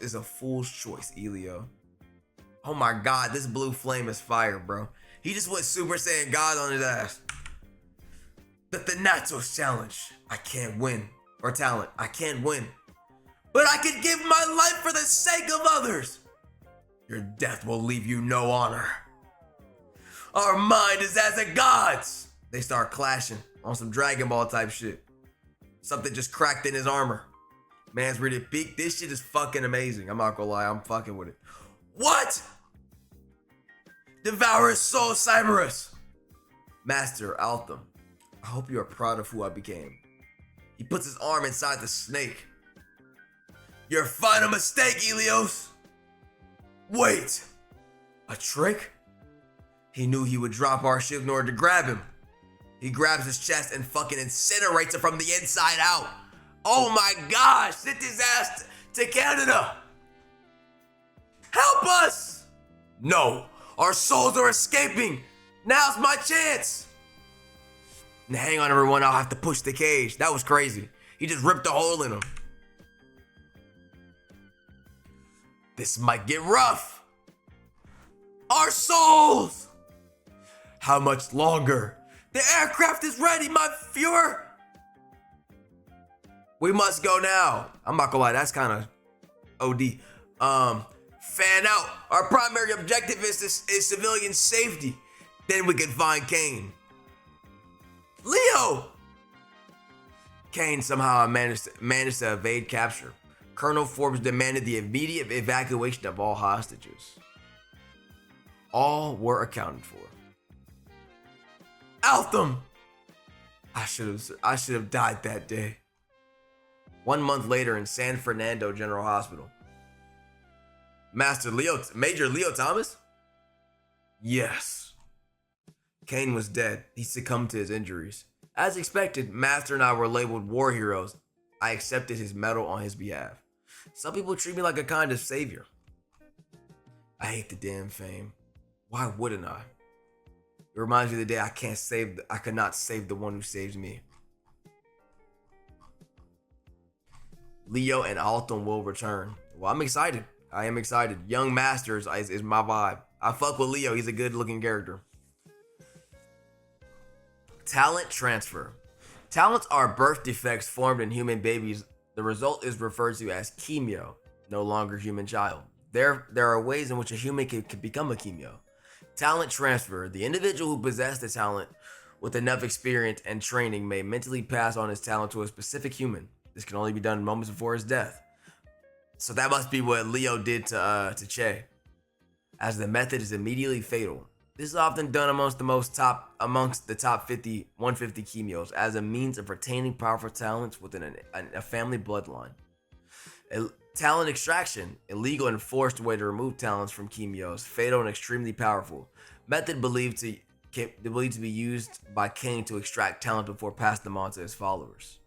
is a fool's choice, Elio. Oh my God, this blue flame is fire, bro. He just went Super Saiyan God on his ass. The Thanatos challenge. I can't win. Or talent. I can't win. But I can give my life for the sake of others. Your death will leave you no honor. Our mind is as a god's. They start clashing on some Dragon Ball type shit. Something just cracked in his armor. Man's ready to peak. This shit is fucking amazing. I'm not gonna lie, I'm fucking with it. What? Devour his soul, Cyberus. Master Altham, I hope you are proud of who I became. He puts his arm inside the snake. Your final mistake, Ilios. Wait. A trick? He knew he would drop our shield in order to grab him. He grabs his chest and fucking incinerates it from the inside out. Oh my gosh, send his ass to Canada. Help us! No, our souls are escaping. Now's my chance. Now hang on everyone, I'll have to push the cage. That was crazy. He just ripped a hole in him. This might get rough. Our souls! How much longer? The aircraft is ready, my Fuhrer! We must go now. I'm not gonna lie, that's kind of OD. Fan out. Our primary objective is civilian safety. Then we can find CAIN. Leo! CAIN somehow managed to evade capture. Colonel Forbes demanded the immediate evacuation of all hostages. All were accounted for. Altham! I should have died that day. 1 month later in San Fernando General Hospital. Major Leo Thomas? Yes. CAIN was dead. He succumbed to his injuries. As expected, Master and I were labeled war heroes. I accepted his medal on his behalf. Some people treat me like a kind of savior. I hate the damn fame. Why wouldn't I? It reminds me of the day I could not save the one who saves me. Leo and Alton will return. Well, I'm excited. I am excited. Young Masters is my vibe. I fuck with Leo. He's a good looking character. Talent transfer. Talents are birth defects formed in human babies. The result is referred to as chemio, no longer human child. There are ways in which a human can become a chemio. Talent transfer. The individual who possesses the talent with enough experience and training may mentally pass on his talent to a specific human. This can only be done moments before his death. So that must be what Leo did to Che, as the method is immediately fatal. This is often done amongst the top 150 chemios as a means of retaining powerful talents within a family bloodline. Talent extraction, illegal and forced way to remove talents from chemios, fatal and extremely powerful. Method believed to be used by CAIN to extract talent before passing them on to his followers.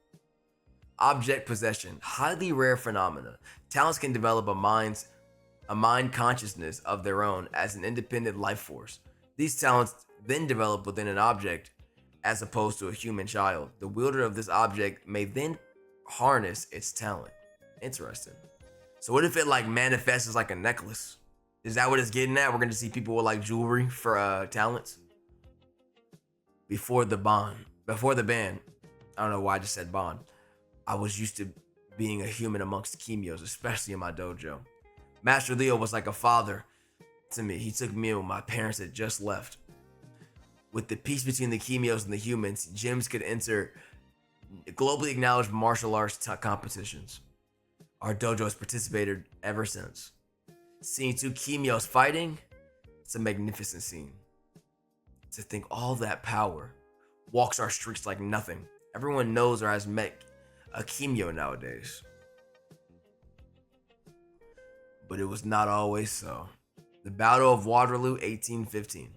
Object possession, highly rare phenomena. Talents can develop a mind consciousness of their own as an independent life force. These talents then develop within an object as opposed to a human child. The wielder of this object may then harness its talent. Interesting. So what if it like manifests as like a necklace? Is that what it's getting at? We're going to see people with like jewelry for talents? Before the ban. I don't know why I just said bond. I was used to being a human amongst chemios, especially in my dojo. Master Leo was like a father to me. He took me when my parents had just left. With the peace between the Chemios and the humans, gyms could enter globally acknowledged martial arts competitions. Our dojo has participated ever since. Seeing two Chemios fighting, it's a magnificent scene. To think all that power walks our streets like nothing. Everyone knows or has met a Chemio nowadays. But it was not always so. The Battle of Waterloo, 1815.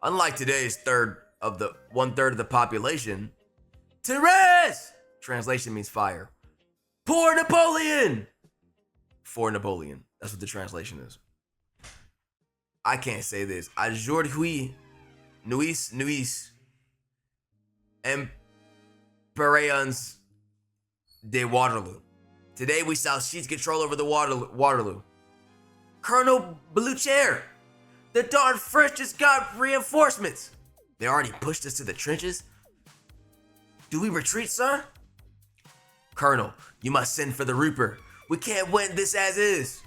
Unlike today's one-third of the population, Therese! Translation means fire. Pour Napoleon! For Napoleon. That's what the translation is. I can't say this. Aujourd'hui, nuis, Emperons de Waterloo. Today we shall seize control over the Waterloo. Colonel Blucher, the darn French just got reinforcements. They already pushed us to the trenches. Do we retreat, sir? Colonel, you must send for the Reaper. We can't win this as is.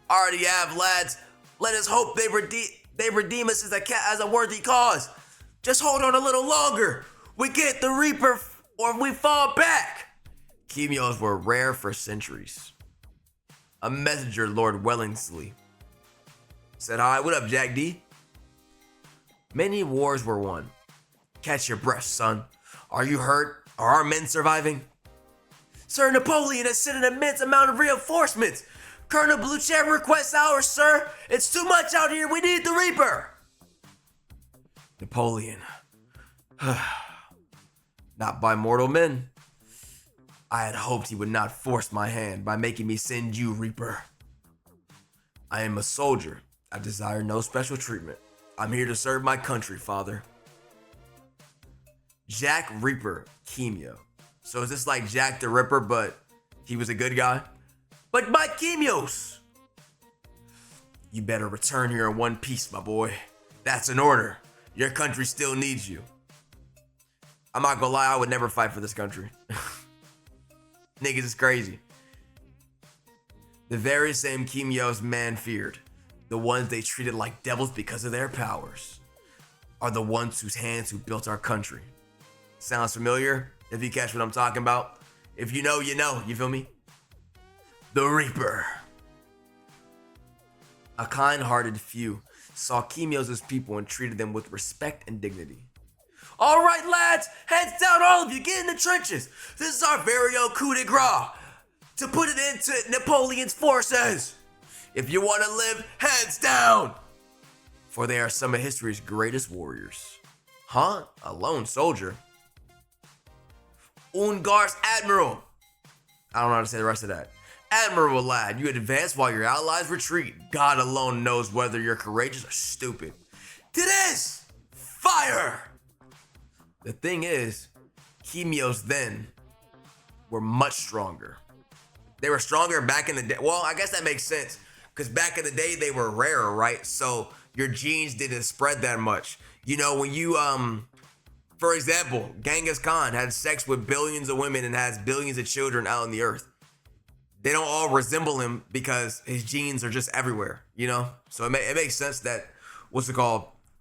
Already have, lads. Let us hope they redeem us as a worthy cause. Just hold on a little longer. We get the Reaper or we fall back. Chemios were rare for centuries. A messenger, Lord Wellesley, said, "Hi, what up, Jack D?" Many wars were won. Catch your breath, son. Are you hurt? Are our men surviving? Sir, Napoleon has sent an immense amount of reinforcements. Colonel Blucher requests ours, sir. It's too much out here. We need the Reaper. Napoleon. Not by mortal men. I had hoped he would not force my hand by making me send you, Reaper. I am a soldier. I desire no special treatment. I'm here to serve my country, father. Jack Reaper, Chemio. So is this like Jack the Ripper, but he was a good guy? But my Chemios! You better return here in one piece, my boy. That's an order. Your country still needs you. I'm not gonna lie, I would never fight for this country. Niggas is crazy. The very same Chemios man feared, the ones they treated like devils because of their powers, are the ones whose hands who built our country. Sounds familiar? If you catch what I'm talking about. If you know, you know. You feel me? The Reaper. A kind-hearted few saw Chemios as people and treated them with respect and dignity. All right, lads, heads down, all of you, get in the trenches. This is our very own coup de grace to put it into Napoleon's forces. If you want to live, heads down. For they are some of history's greatest warriors. Huh? A lone soldier? Ungar's admiral. I don't know how to say the rest of that. Admiral lad, you advance while your allies retreat. God alone knows whether you're courageous or stupid. To this! Fire! The thing is, Chemios then were much stronger. They were stronger back in the day. Well, I guess that makes sense. Because back in the day, they were rarer, right? So your genes didn't spread that much. You know, when you, for example, Genghis Khan had sex with billions of women and has billions of children out on the earth. They don't all resemble him because his genes are just everywhere, you know? So it makes sense that,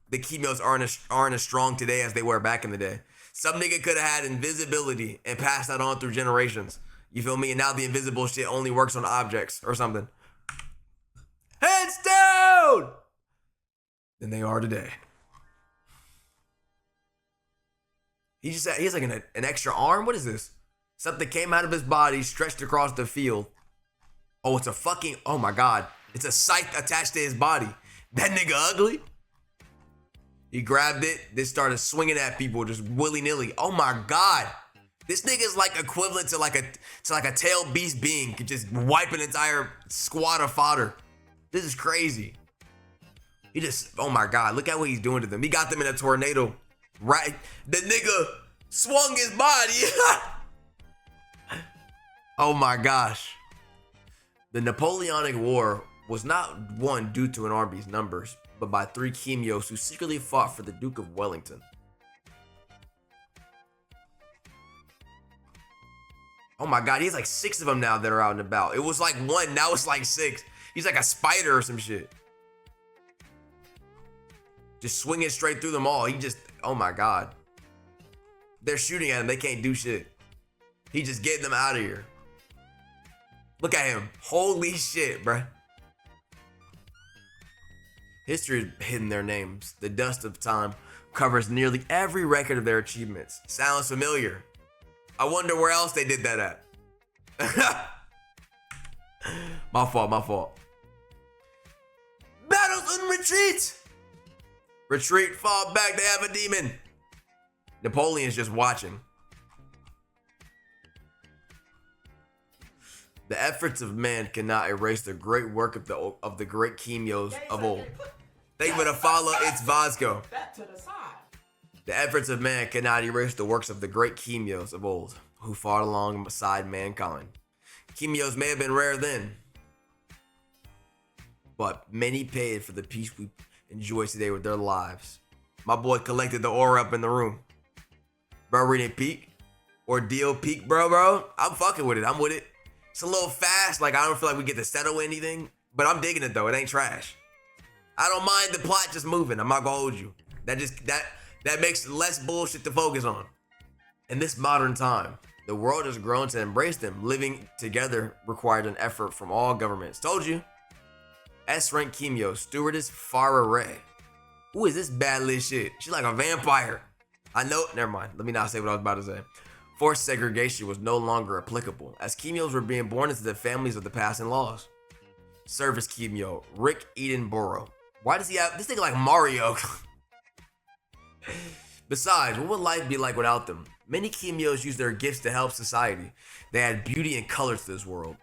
the Chemios aren't as strong today as they were back in the day. Some nigga could have had invisibility and passed that on through generations. You feel me? And now the invisible shit only works on objects or something. Heads down! Than they are today. He has like an extra arm? What is this? Something came out of his body, stretched across the field. Oh, it's a fucking, oh my God. It's a scythe attached to his body. That nigga ugly? He grabbed it, then started swinging at people just willy-nilly. Oh my God. This nigga's like equivalent to like a tail beast being. Could just wipe an entire squad of fodder. This is crazy. He just, oh my God, look at what he's doing to them. He got them in a tornado. Right? The nigga swung his body. Oh my gosh. The Napoleonic War was not won due to an army's numbers, but by 3 Chemios who secretly fought for the Duke of Wellington. Oh my God, he has like 6 of them now that are out and about. It was like 1, now it's like 6. He's like a spider or some shit. Just swinging straight through them all. He just, oh my God. They're shooting at him. They can't do shit. He just getting them out of here. Look at him. Holy shit, bruh. History has hidden their names. The dust of time covers nearly every record of their achievements. Sounds familiar. I wonder where else they did that at. My fault. Battles and retreats. Retreat, fall back, they have a demon. Napoleon's just watching. The efforts of man cannot erase the great work of the great Kimios of old. Thank you for the follow, it's Vasco. The efforts of man cannot erase the works of the great Kimios of old, who fought alongside mankind. Kimios may have been rare then, but many paid for the peace we enjoy today with their lives. My boy collected the aura up in the room. Bro, reading Peak. Ordeal Peak, bro. I'm fucking with it. I'm with it. It's a little fast. Like, I don't feel like we get to settle anything, but I'm digging it though. It ain't trash. I don't mind the plot just moving. I'm not gonna hold you. That makes less bullshit to focus on. In this modern time, the world has grown to embrace them. Living together required an effort from all governments. Told you. S-rank Kimio, stewardess Farah Ray. Who is this bad little shit? She's like a vampire. I know, never mind. Let me not say what I was about to say. Forced segregation was no longer applicable, as Kimios were being born into the families of the passing laws. Service Kimio, Rick Edenborough. Why does he have this nigga like Mario? Besides, what would life be like without them? Many Kimios used their gifts to help society. They add beauty and color to this world.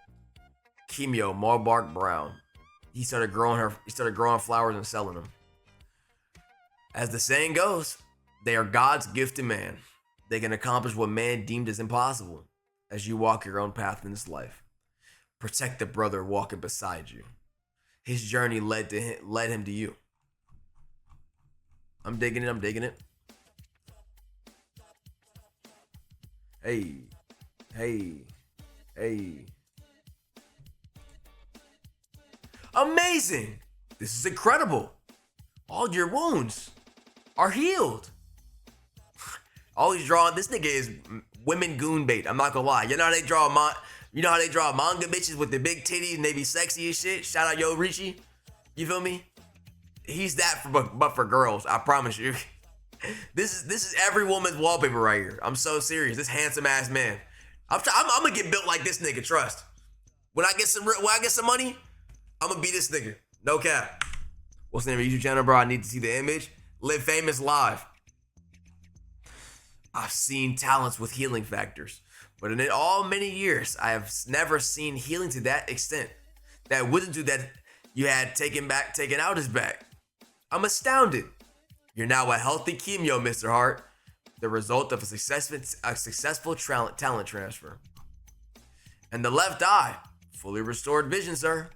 Kimio, Marbark Brown. He started growing flowers and selling them. As the saying goes, they are God's gift to man. They can accomplish what man deemed as impossible. As you walk your own path in this life, protect the brother walking beside you. His journey led him to you. I'm digging it. Hey. Amazing! This is incredible. All your wounds are healed. Always drawing. This nigga is women goon bait. I'm not gonna lie. You know how they draw manga bitches with the big titties and they be sexy as shit. Shout out Yo Richie. You feel me? He's that but for girls. I promise you. This is every woman's wallpaper right here. I'm so serious. This handsome ass man. I'm gonna get built like this nigga. Trust. When I get some money, I'm gonna be this nigga. No cap. What's the name of your YouTube channel, bro? I need to see the image. LitFamous live. I've seen talents with healing factors, but in all many years, I have never seen healing to that extent. That wisdom that you had taken out is back. I'm astounded. You're now a healthy Kimio, Mr. Hart. The result of a successful talent transfer. And the left eye, fully restored vision, sir.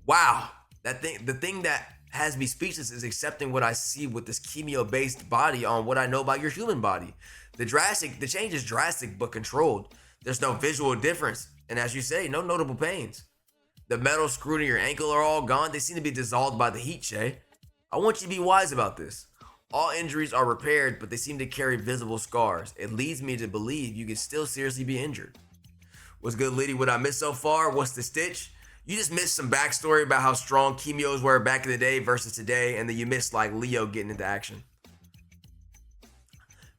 Wow, the thing that has me speechless is accepting what I see with this Kimio-based body on what I know about your human body. The change is drastic but controlled. There's no visual difference, and as you say, no notable pains. The metal screwed in your ankle are all gone. They seem to be dissolved by the heat, Shay. I want you to be wise about this. All injuries are repaired, but they seem to carry visible scars. It leads me to believe you could still seriously be injured. What's good, Liddy? What I missed so far? What's the stitch? You just missed some backstory about how strong Kimios were back in the day versus today, and then you missed like Leo getting into action.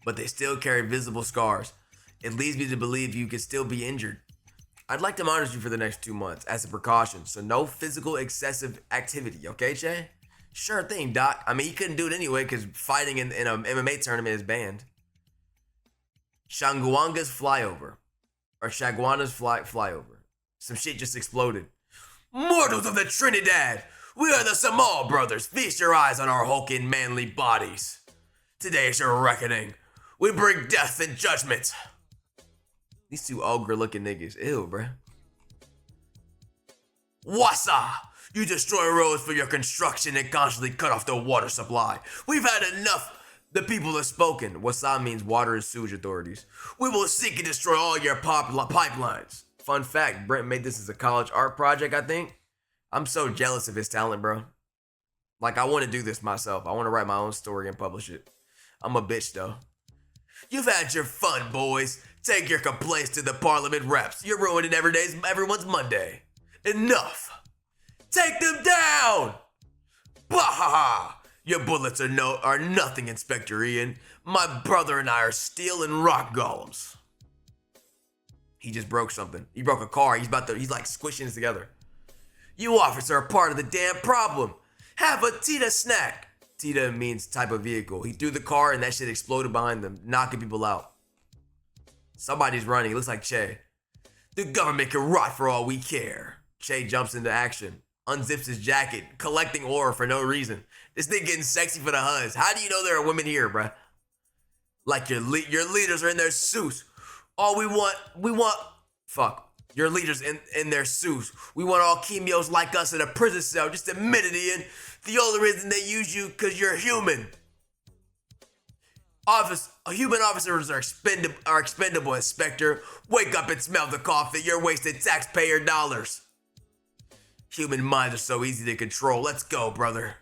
But they still carry visible scars. It leads me to believe you could still be injured. I'd like to monitor you for the next 2 months as a precaution, so no physical excessive activity, okay, Che? Sure thing, Doc. I mean, he couldn't do it anyway because fighting in an MMA tournament is banned. Shanguanga's flyover. Or Shagwana's flyover. Some shit just exploded. Mortals of the Trinidad, we are the Samal brothers. Feast your eyes on our hulking manly bodies. Today is your reckoning. We bring death and judgment. These two ogre looking niggas. Ew, bruh. Wassa! You destroy roads for your construction and constantly cut off the water supply. We've had enough. The people have spoken. Wassa means water and sewage authorities. We will seek and destroy all your pipelines. Fun fact, Brent made this as a college art project, I think. I'm so jealous of his talent, bro. Like, I want to do this myself. I want to write my own story and publish it. I'm a bitch, though. You've had your fun, boys. Take your complaints to the Parliament reps. You're ruining everyone's Monday. Enough. Take them down! Bahaha! Your bullets are nothing, Inspector Ian. My brother and I are steel and rock golems. He just broke something. He broke a car. He's like squishing it together. You officer are part of the damn problem. Have a Tita snack. Tita means type of vehicle. He threw the car and that shit exploded behind them, knocking people out. Somebody's running. It looks like Che. The government can rot for all we care. Che jumps into action, unzips his jacket, collecting ore for no reason. This nigga getting sexy for the HUDs. How do you know there are women here, bruh? Like your leaders are in their suits. All we want, fuck. Your leaders in their suits. We want all chemios like us in a prison cell. Just admit it, Ian. The only reason they use you because you're human. Human officers are expendable, Inspector. Wake up and smell the coffee. You're wasting taxpayer dollars. Human minds are so easy to control. Let's go, brother.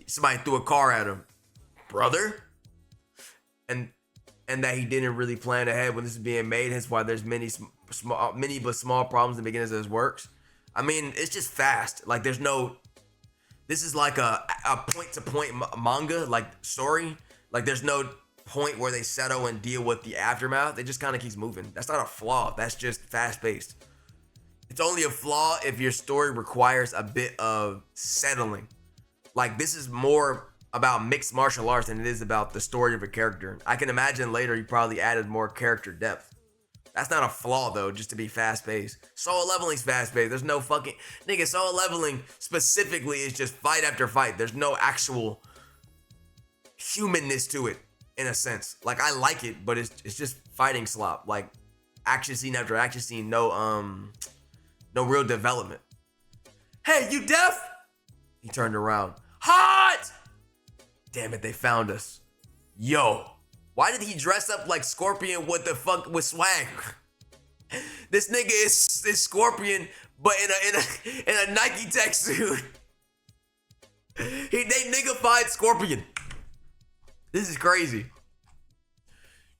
Somebody threw a car at him. Brother? And that he didn't really plan ahead when this is being made. Hence why there's many but small problems in the beginning as this works. I mean, it's just fast. Like there's no. This is like a point-to-point manga like story. Like there's no point where they settle and deal with the aftermath. It just kind of keeps moving. That's not a flaw. That's just fast-paced. It's only a flaw if your story requires a bit of settling. Like this is more about mixed martial arts than it is about the story of a character. I can imagine later you probably added more character depth. That's not a flaw though, just to be fast-paced. Solo leveling's fast-paced. There's no fucking nigga. Solo leveling specifically is just fight after fight. There's no actual humanness to it in a sense. Like I like it, but it's just fighting slop. Like action scene after action scene, no real development. Hey, you deaf? He turned around. Hot! Damn it, they found us. Yo, why did he dress up like Scorpion with swag? This nigga is Scorpion, but in a Nike tech suit. They niggified Scorpion. This is crazy.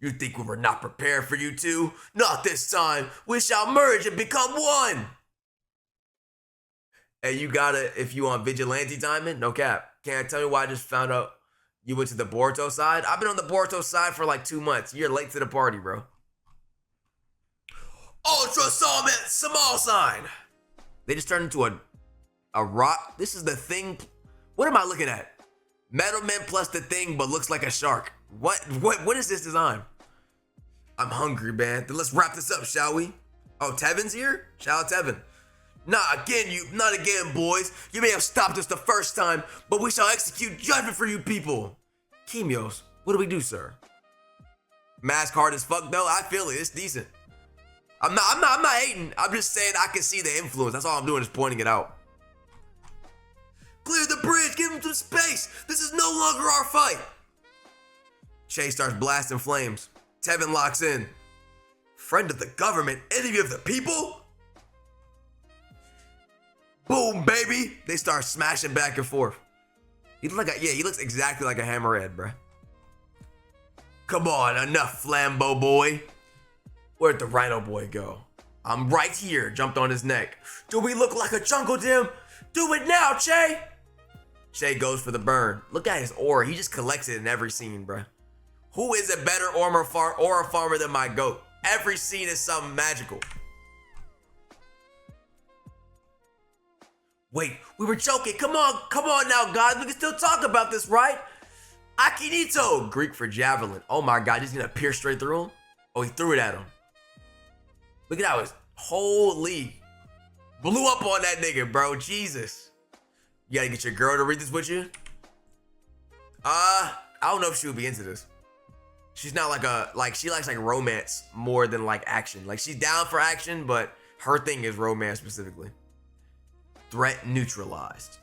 You think we were not prepared for you two? Not this time. We shall merge and become one. Hey, you gotta, if you on vigilante timing, no cap. Can't tell me why I just found out you went to the Boruto side. I've been on the Boruto side for like 2 months. You're late to the party, bro. Ultra small sign. They just turned into a rock. This is the thing. What am I looking at? Metal Man plus the thing, but looks like a shark. What is this design? I'm hungry, man. Then let's wrap this up, shall we? Oh, Tevin's here? Shout out Tevin. Not again, boys. You may have stopped us the first time, but we shall execute judgment for you people. Chemios, what do we do, sir? Mask hard as fuck though. I feel it. It's decent. I'm not hating. I'm just saying I can see the influence. That's all I'm doing is pointing it out. Clear the bridge. Give him some space. This is no longer our fight. Chase starts blasting flames. Tevin locks in. Friend of the government, enemy of the people? Boom, baby. They start smashing back and forth. He looks exactly like a hammerhead, bruh. Come on, enough, Flambeau boy. Where'd the Rhino boy go? I'm right here, jumped on his neck. Do we look like a jungle gym? Do it now, Che. Che goes for the burn. Look at his aura. He just collects it in every scene, bruh. Who is a better aura farmer than my goat? Every scene is something magical. Wait, we were joking. Come on now, guys. We can still talk about this, right? Akinito, Greek for javelin. Oh my God, he's gonna pierce straight through him? Oh, he threw it at him. Look at that, holy. Blew up on that nigga, bro, Jesus. You gotta get your girl to read this with you? I don't know if she would be into this. She's not she likes like romance more than like action. Like she's down for action, but her thing is romance specifically. Threat neutralized.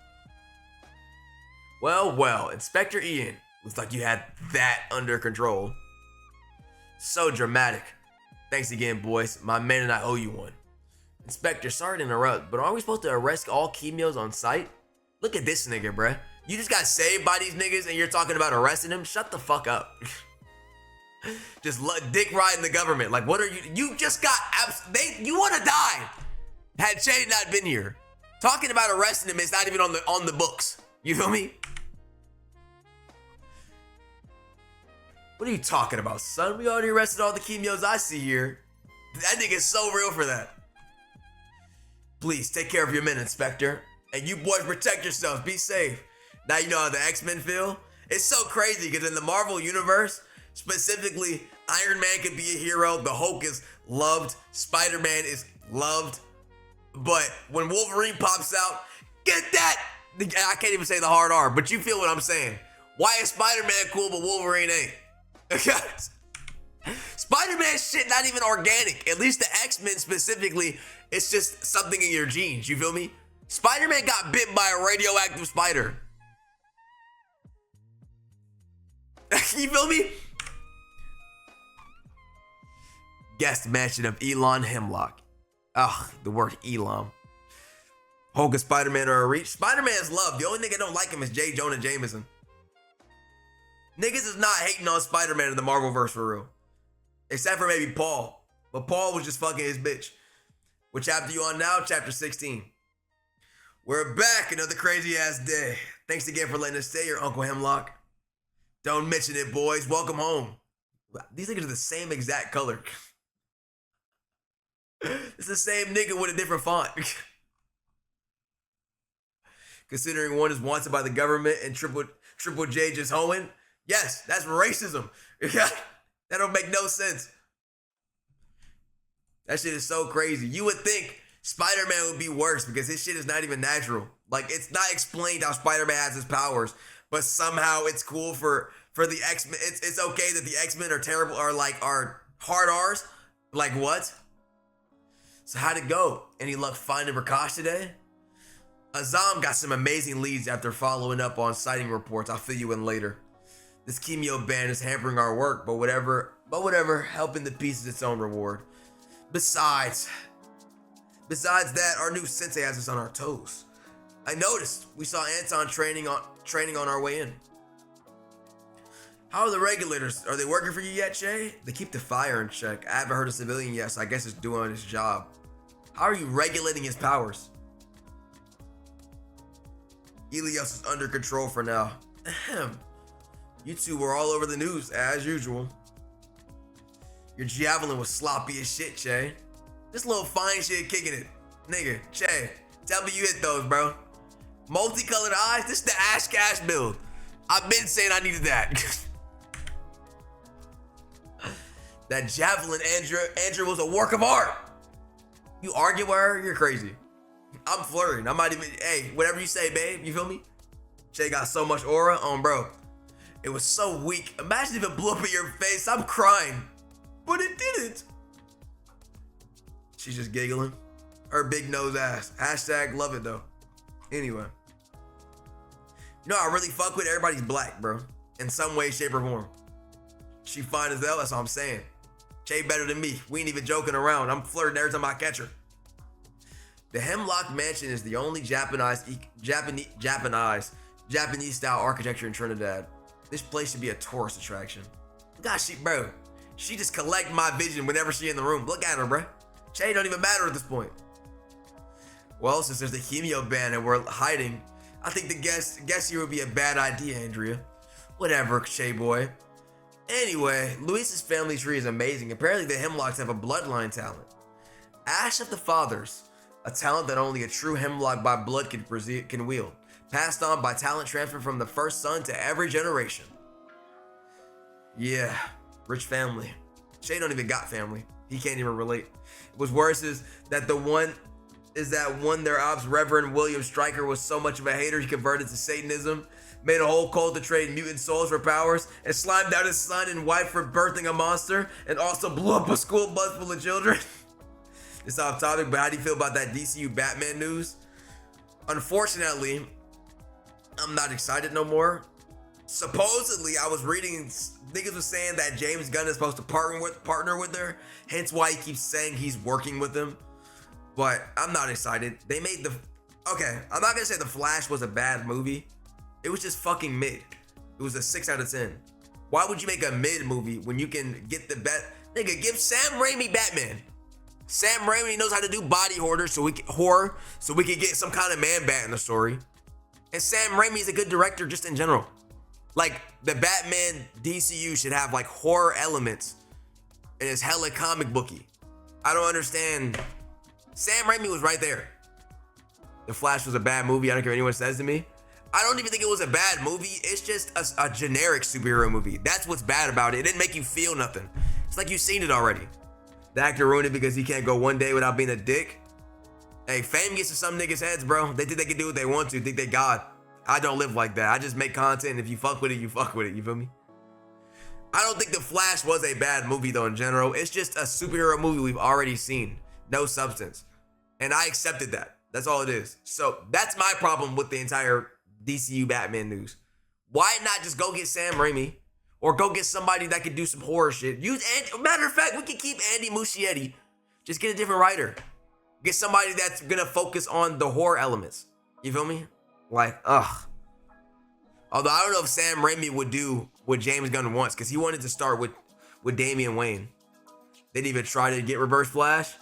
Well, Inspector Ian. Looks like you had that under control. So dramatic. Thanks again, boys. My man and I owe you one. Inspector, sorry to interrupt, but aren't we supposed to arrest all chemios on site? Look at this nigga, bruh. You just got saved by these niggas and you're talking about arresting him? Shut the fuck up. Just dick riding the government. Like, what are you? You just got you would have died had Che not been here. Talking about arresting him is not even on the books. You feel me? What are you talking about, son? We already arrested all the chemios I see here. That nigga's so real for that. Please take care of your men, Inspector. And you boys protect yourselves. Be safe. Now you know how the X-Men feel. It's so crazy because in the Marvel universe, specifically, Iron Man could be a hero. The Hulk is loved. Spider-Man is loved. But when Wolverine pops out, get that. I can't even say the hard R, but you feel what I'm saying. Why is Spider-Man cool, but Wolverine ain't? Spider-Man shit not even organic. At least the X-Men specifically, it's just something in your genes. You feel me? Spider-Man got bit by a radioactive spider. You feel me? Guest mention of Elon Hemlock. Ugh, the word Elon. Hulk and Spider-Man are a reach. Spider-Man's loved. The only nigga don't like him is J. Jonah Jameson. Niggas is not hating on Spider-Man in the Marvel-verse for real. Except for maybe Paul. But Paul was just fucking his bitch. What chapter you on now? Chapter 16. We're back. Another crazy ass day. Thanks again for letting us stay here, Uncle Hemlock. Don't mention it, boys. Welcome home. These niggas are the same exact color. It's the same nigga with a different font. Considering one is wanted by the government and Triple J just hoeing. Yes, that's racism. That don't make no sense. That shit is so crazy. You would think Spider-Man would be worse because his shit is not even natural. Like, it's not explained how Spider-Man has his powers, but somehow it's cool for the X-Men. It's okay that the X-Men are terrible, are hard R's. Like, what? So how'd it go? Any luck finding Prakash today? Azam got some amazing leads after following up on sighting reports. I'll fill you in later. This chemio ban is hampering our work, but whatever, helping the piece is its own reward. Besides that, our new sensei has us on our toes. I noticed we saw Anton training on our way in. How are the regulators? Are they working for you yet, Che? They keep the fire in check. I haven't heard a civilian yet, so I guess it's doing his job. How are you regulating his powers? Helios is under control for now. Ahem. You two were all over the news, as usual. Your javelin was sloppy as shit, Che. This little fine shit kicking it. Nigga, Che, tell me you hit those, bro. Multicolored eyes? This is the Ash Cash build. I've been saying I needed that. That javelin, Andrew was a work of art. You argue with her? You're crazy. I'm flirting. I'm not even, hey, whatever you say, babe. You feel me? Che got so much aura on, bro. It was so weak. Imagine if it blew up in your face. I'm crying. But it didn't. She's just giggling. Her big nose ass. Hashtag love it though. Anyway. You know I really fuck with? Everybody's black, bro. In some way, shape, or form. She fine as hell, that's all I'm saying. Che better than me. We ain't even joking around. I'm flirting every time I catch her. The Hemlock Mansion is the only Japanese style architecture in Trinidad. This place should be a tourist attraction. Gosh, she just collect my vision whenever she in the room. Look at her, bro. Che don't even matter at this point. Well, since there's the chemio ban and we're hiding, I think the guess here would be a bad idea, Andrea. Whatever, Che boy. Anyway, Luis's family tree is amazing. Apparently the Hemlocks have a bloodline talent. Ash of the Fathers, a talent that only a true Hemlock by blood can wield. Passed on by talent transfer from the first son to every generation. Yeah, rich family. Che don't even got family. He can't even relate. What's worse is that their ops, Reverend William Stryker, was so much of a hater he converted to Satanism, made a whole cult to trade mutant souls for powers, and slimed out his son and wife for birthing a monster, and also blew up a school bus full of children. It's off topic, but how do you feel about that DCU Batman news? Unfortunately, I'm not excited no more. Supposedly, I was reading, niggas was saying that James Gunn is supposed to partner with her, hence why he keeps saying he's working with them. But I'm not excited. They made Okay, I'm not gonna say The Flash was a bad movie. It was just fucking mid. It was a 6 out of 10. Why would you make a mid movie when you can get the best? Nigga, give Sam Raimi Batman. Sam Raimi knows how to do body horror, so we can get some kind of man bat in the story. And Sam Raimi is a good director just in general. Like, the Batman DCU should have like horror elements, and it's hella comic booky. I don't understand. Sam Raimi was right there. The Flash was a bad movie. I don't care what anyone says to me. I don't even think it was a bad movie. It's just a generic superhero movie. That's what's bad about it. It didn't make you feel nothing. It's like you've seen it already. The actor ruined it because he can't go one day without being a dick. Hey, fame gets to some niggas' heads, bro. They think they can do what they want to. Think they God. I don't live like that. I just make content, and if you fuck with it, you fuck with it. You feel me? I don't think The Flash was a bad movie, though, in general. It's just a superhero movie we've already seen. No substance. And I accepted that. That's all it is. So that's my problem with the entire DCU Batman news. Why not just go get Sam Raimi? Or go get somebody that could do some horror shit. Matter of fact, we can keep Andy Muschietti. Just get a different writer. Get somebody that's gonna focus on the horror elements. You feel me? Like, ugh. Although I don't know if Sam Raimi would do what James Gunn wants, because he wanted to start with Damian Wayne. They didn't even try to get Reverse Flash.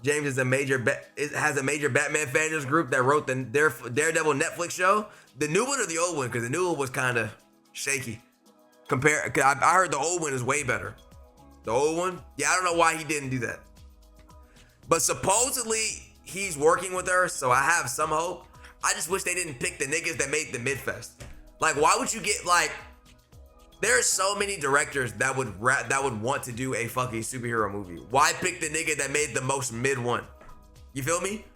James is has a major Batman fans group that wrote the Daredevil Netflix show. The new one or the old one? Because the new one was kind of shaky. I heard the old one is way better. The old one? Yeah, I don't know why he didn't do that. But supposedly he's working with her, so I have some hope. I just wish they didn't pick the niggas that made the Midfest. Like, why would you get, like, there's so many directors that would want to do a fucking superhero movie. Why pick the nigga that made the most mid one? You feel me?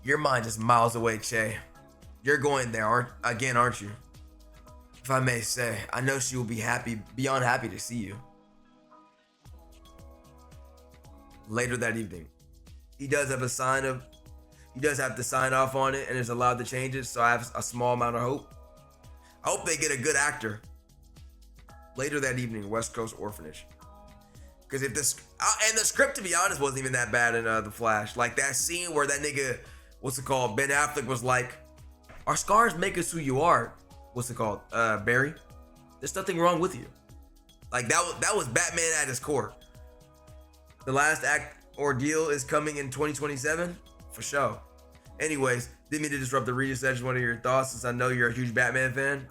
Your mind is miles away, Che. You're going there, aren't you? If I may say, I know she will be beyond happy to see you. Later that evening, he does have to sign off on it and is allowed to change it, so I have a small amount of hope. I hope they get a good actor. Later that evening, West Coast Orphanage. Because if this, and the script, to be honest, wasn't even that bad in The Flash. Like that scene where that nigga, Ben Affleck was like, our scars make us who you are. Barry? There's nothing wrong with you. Like that was Batman at his core. The last act, Ordeal, is coming in 2027? For sure. Anyways, didn't mean to disrupt the reading session. What are your thoughts, since I know you're a huge Batman fan?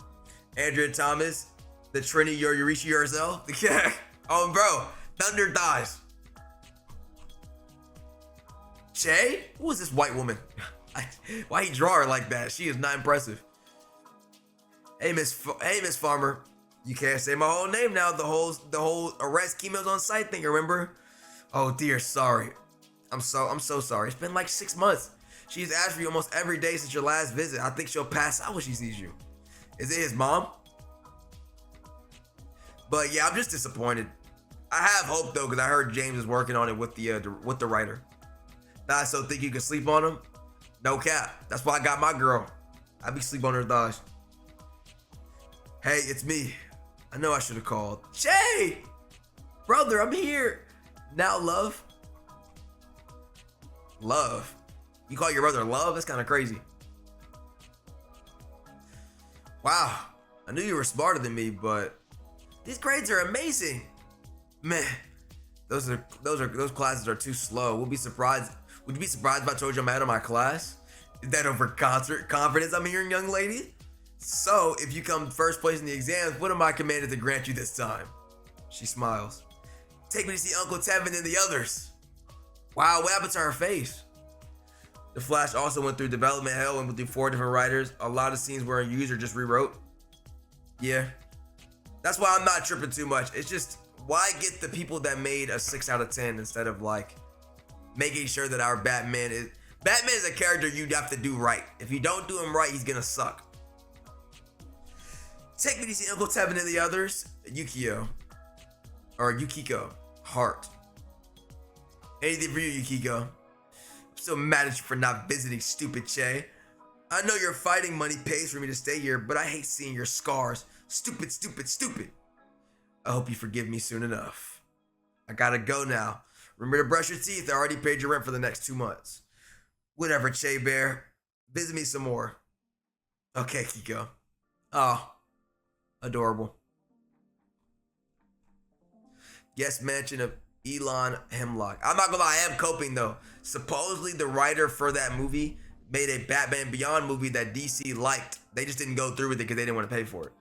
Andrea Thomas, the Trini Yorishi yourself. Oh, bro, Thunder Thighs. Che? Who is this white woman? Why he draw her like that? She is not impressive. Hey, Miss Farmer. You can't say my whole name now. The whole arrest chemos on site thing, remember? Oh dear, sorry. I'm so sorry. It's been like 6 months. She's asked for you almost every day since your last visit. I think she'll pass out when she sees you. Is it his mom? But yeah, I'm just disappointed. I have hope though, because I heard James is working on it with the writer. Nah, so think you can sleep on him? No cap. That's why I got my girl. I be sleep on her thighs. Hey, it's me. I know I should have called. Shay! Brother, I'm here. Now, love. Love? You call your brother love? That's kind of crazy. Wow. I knew you were smarter than me, but these grades are amazing. Man, those classes are too slow. Would you be surprised if I told you I'm out of my class? Is that over confidence I'm hearing, young lady? So, if you come first place in the exams, what am I commanded to grant you this time? She smiles. Take me to see Uncle Tevin and the others. Wow, what happened to her face? The Flash also went through development hell and went through 4 different writers. A lot of scenes where a user just rewrote. Yeah. That's why I'm not tripping too much. It's just, why get the people that made a 6 out of 10 instead of like making sure that our Batman is a character you'd have to do right. If you don't do him right, he's gonna suck. Take me to see Uncle Tevin and the others. Yukiko. Heart. Anything for you, Yukiko. I'm so mad at you for not visiting, stupid Che. I know your fighting money pays for me to stay here, but I hate seeing your scars. Stupid, stupid, stupid. I hope you forgive me soon enough. I gotta go now. Remember to brush your teeth. I already paid your rent for the next 2 months. Whatever, Che Bear. Visit me some more. Okay, Kiko. Oh, adorable. Guest mention of Elon Hemlock. I'm not gonna lie, I am coping though. Supposedly the writer for that movie made a Batman Beyond movie that DC liked. They just didn't go through with it because they didn't want to pay for it.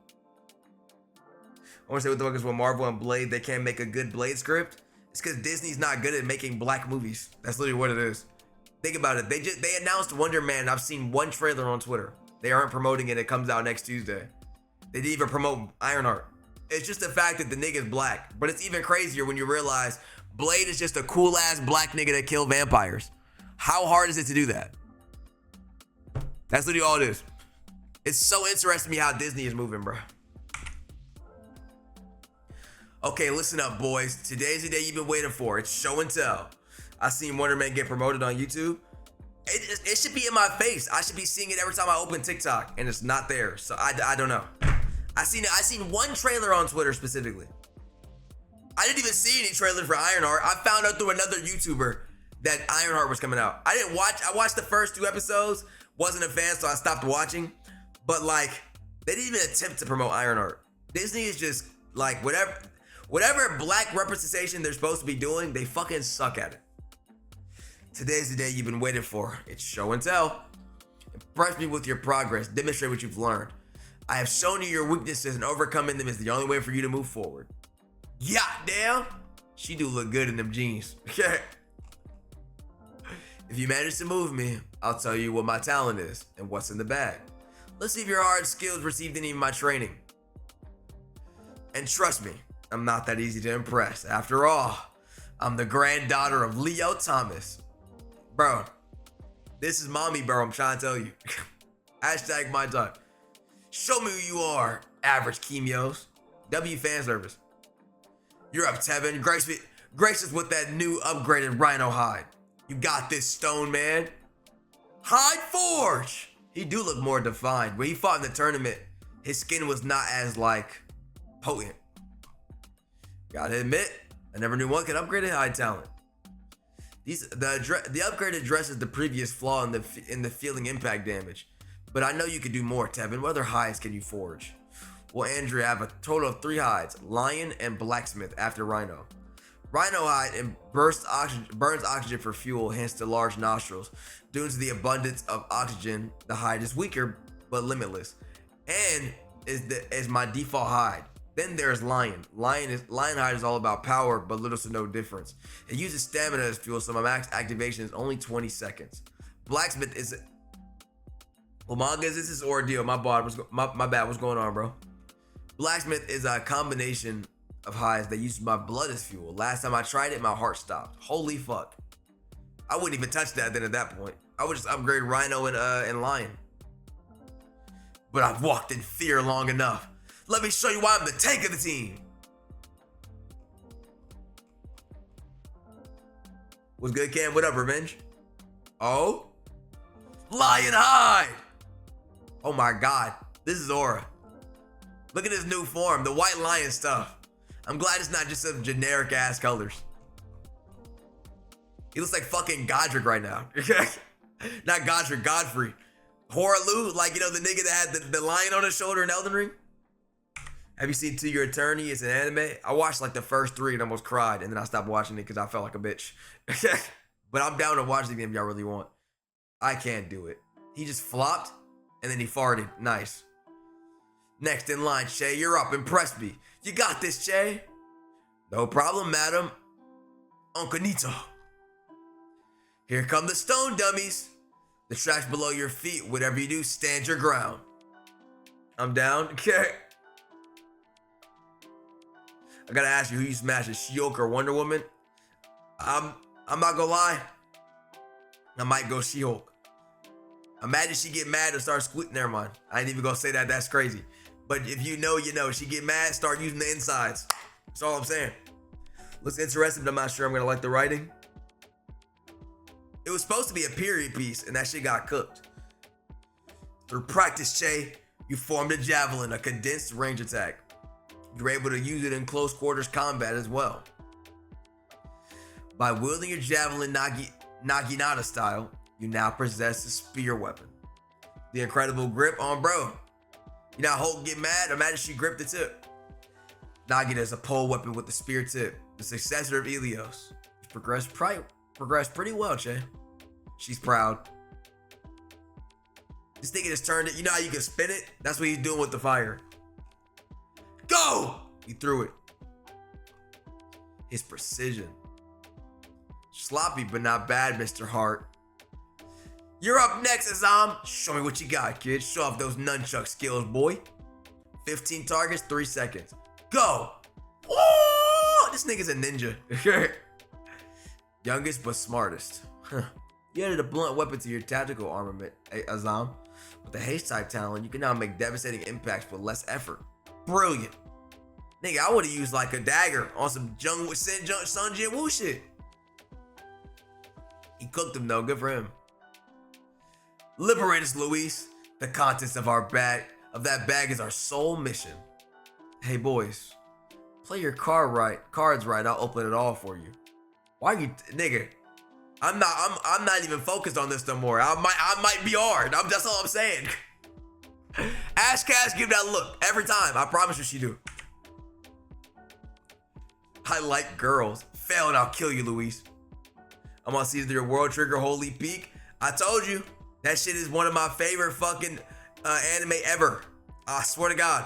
I want to say what the fuck is with Marvel and Blade, they can't make a good Blade script? It's because Disney's not good at making black movies. That's literally what it is. Think about it. They announced Wonder Man. I've seen one trailer on Twitter. They aren't promoting it. It comes out next Tuesday. They didn't even promote Ironheart. It's just the fact that the nigga's black. But it's even crazier when you realize Blade is just a cool ass black nigga that kill vampires. How hard is it to do that? That's literally all it is. It's so interesting to me how Disney is moving, bro. Okay, listen up, boys. Today's the day you've been waiting for. It's show and tell. I seen Wonder Man get promoted on YouTube. It should be in my face. I should be seeing it every time I open TikTok, and it's not there. So I don't know. I seen one trailer on Twitter specifically. I didn't even see any trailer for Ironheart. I found out through another YouTuber that Ironheart was coming out. I watched the first 2 episodes. Wasn't a fan, so I stopped watching. But like, they didn't even attempt to promote Ironheart. Disney is just like whatever black representation they're supposed to be doing, they fucking suck at it. Today's the day you've been waiting for. It's show and tell. Impress me with your progress. Demonstrate what you've learned. I have shown you your weaknesses, and overcoming them is the only way for you to move forward. Yeah, damn. She do look good in them jeans. Okay. If you manage to move me, I'll tell you what my talent is and what's in the bag. Let's see if your hard skills received any of my training. And trust me, I'm not that easy to impress. After all, I'm the granddaughter of Leo Thomas. Bro, this is mommy, bro. I'm trying to tell you. Hashtag my time. Show me who you are, average chemios. W fan service. You're up, Tevin. Grace us with that new upgraded Rhino hide. You got this, Stone Man. Hide Forge. He do look more defined. When he fought in the tournament, his skin was not as like potent. Gotta admit, I never knew one could upgrade a hide talent. The upgrade addresses the previous flaw in the feeling impact damage, but I know you could do more, Tevin. What other hides can you forge? Well, Andrea, I have a total of 3 hides: Lion and Blacksmith after Rhino. Rhino hide and burns oxygen for fuel, hence the large nostrils. Due to the abundance of oxygen, the hide is weaker but limitless, and is my default hide. Then there's Lion. Lion hide is all about power, but little to no difference. It uses stamina as fuel, so my max activation is only 20 seconds. Blacksmith is... Well, mangas, this is Ordeal. My bad. What's going on, bro? Blacksmith is a combination of hides that use my blood as fuel. Last time I tried it, my heart stopped. Holy fuck. I wouldn't even touch that then at that point. I would just upgrade Rhino and Lion. But I've walked in fear long enough. Let me show you why I'm the tank of the team. What's good, Cam? What up, Revenge? Oh? Lion hide! Oh my god. This is Aura. Look at his new form, the white lion stuff. I'm glad it's not just some generic ass colors. He looks like fucking Godric right now. Not Godric, Godfrey. Horalu, like, you know, the nigga that had the lion on his shoulder in Elden Ring? Have you seen To Your Eternity? It's an anime. I watched like the first 3 and almost cried, and then I stopped watching it because I felt like a bitch. But I'm down to watch the game if y'all really want. I can't do it. He just flopped, and then he farted. Nice. Next in line, Che. You're up. Impress me. You got this, Che. No problem, madam. Uncle Nito. Here come the stone dummies. The tracks below your feet. Whatever you do, stand your ground. I'm down. Okay. I gotta ask you, who you smashing, She-Hulk or Wonder Woman? I'm not gonna lie. I might go She-Hulk. Imagine she get mad and start squeaking. Never mind. I ain't even gonna say that. That's crazy. But if you know, you know. She get mad, start using the insides. That's all I'm saying. Looks interesting, but I'm not sure I'm gonna like the writing. It was supposed to be a period piece, and that shit got cooked. Through practice, Che, you formed a javelin, a condensed range attack. You're able to use it in close quarters combat as well. By wielding your javelin Naginata style, you now possess a spear weapon. The incredible grip on bro. You know how Hulk get mad? Imagine she gripped the tip. Nagita is a pole weapon with the spear tip, the successor of Ilios. She's progressed pretty well, Che. She's proud. This nigga just turned it. You know how you can spin it? That's what he's doing with the fire. Go! He threw it. His precision. Sloppy, but not bad, Mr. Hart. You're up next, Azam. Show me what you got, kid. Show off those nunchuck skills, boy. 15 targets, 3 seconds. Go! Oh, this nigga's a ninja. Youngest but smartest. You added a blunt weapon to your tactical armament, Azam. With the haste type talent, you can now make devastating impacts with less effort. Brilliant. Nigga, I would have used like a dagger on some Sun Jin Woo shit. He cooked him though, good for him. Liberate us, Luis. The contents of that bag is our sole mission. Hey boys, play your cards right. I'll open it all for you. Why are you, nigga? I'm not even focused on this no more. I might be hard. That's all I'm saying. Ash Cash, give that look every time. I promise you she do. I like girls. Fail and I'll kill you, Luis. I'm gonna see your World Trigger Holy Peak. I told you. That shit is one of my favorite fucking anime ever. I swear to God.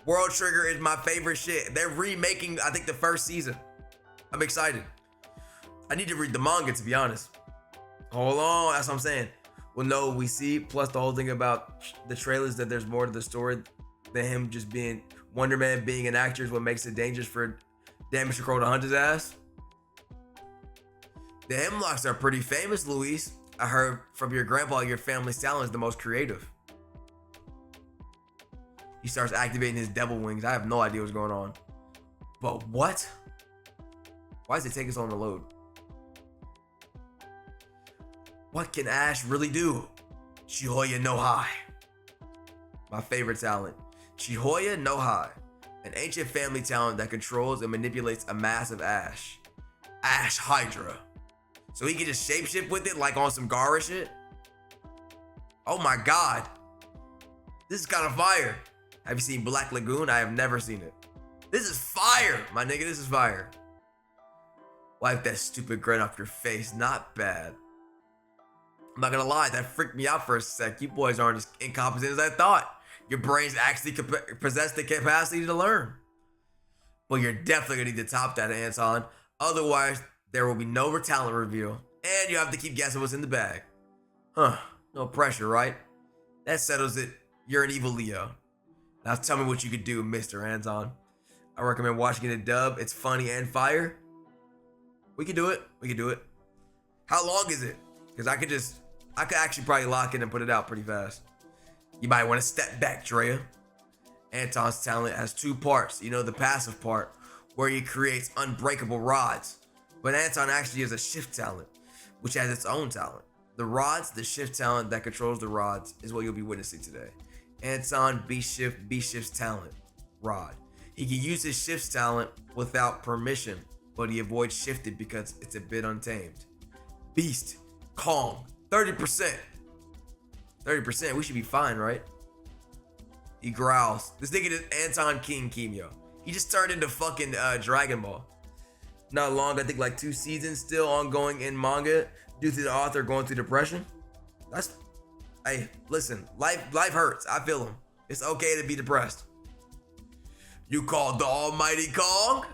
World Trigger is my favorite shit. They're remaking, I think, the first season. I'm excited. I need to read the manga, to be honest. Hold on, that's what I'm saying. Well, no, we see, plus the whole thing about the trailers, that there's more to the story than him just being, Wonder Man being an actor is what makes it dangerous for Damage Control to hunt his ass. The Hemlocks are pretty famous, Luis. I heard from your grandpa your family's talent is the most creative. He starts activating his devil wings. I have no idea what's going on. But what? Why does it take us on the load? What can Ash really do? Shihoya no Hai. My favorite talent. Shihoya no Hai. An ancient family talent that controls and manipulates a massive Ash. Ash Hydra. So he can just shapeshift with it like on some Gara shit? Oh my God. This is kind of fire. Have you seen Black Lagoon? I have never seen it. This is fire, my nigga, this is fire. Wipe that stupid grin off your face, not bad. I'm not gonna lie, that freaked me out for a sec. You boys aren't as incompetent as I thought. Your brains actually possess the capacity to learn. But you're definitely gonna need to top that, Anton. Otherwise, there will be no talent reveal, and you have to keep guessing what's in the bag. Huh, no pressure, right? That settles it. You're an evil Leo. Now tell me what you could do, Mr. Anton. I recommend watching it dub. It's funny and fire. We can do it. We can do it. How long is it? Because I could actually probably lock in and put it out pretty fast. You might want to step back, Drea. Anton's talent has 2 parts. You know, the passive part, where he creates unbreakable rods. But Anton actually has a shift talent, which has its own talent. The rods, the shift talent that controls the rods, is what you'll be witnessing today. Anton B-Shift's talent, rod. He can use his shift's talent without permission, but he avoids shifted because it's a bit untamed. Beast, Kong, 30%. 30%, we should be fine, right? He growls. This nigga is Anton King Kimyo. He just turned into fucking Dragon Ball. Not long, I think like 2 seasons still ongoing in manga due to the author going through depression. Hey, listen, life hurts. I feel him. It's okay to be depressed. You called the Almighty Kong?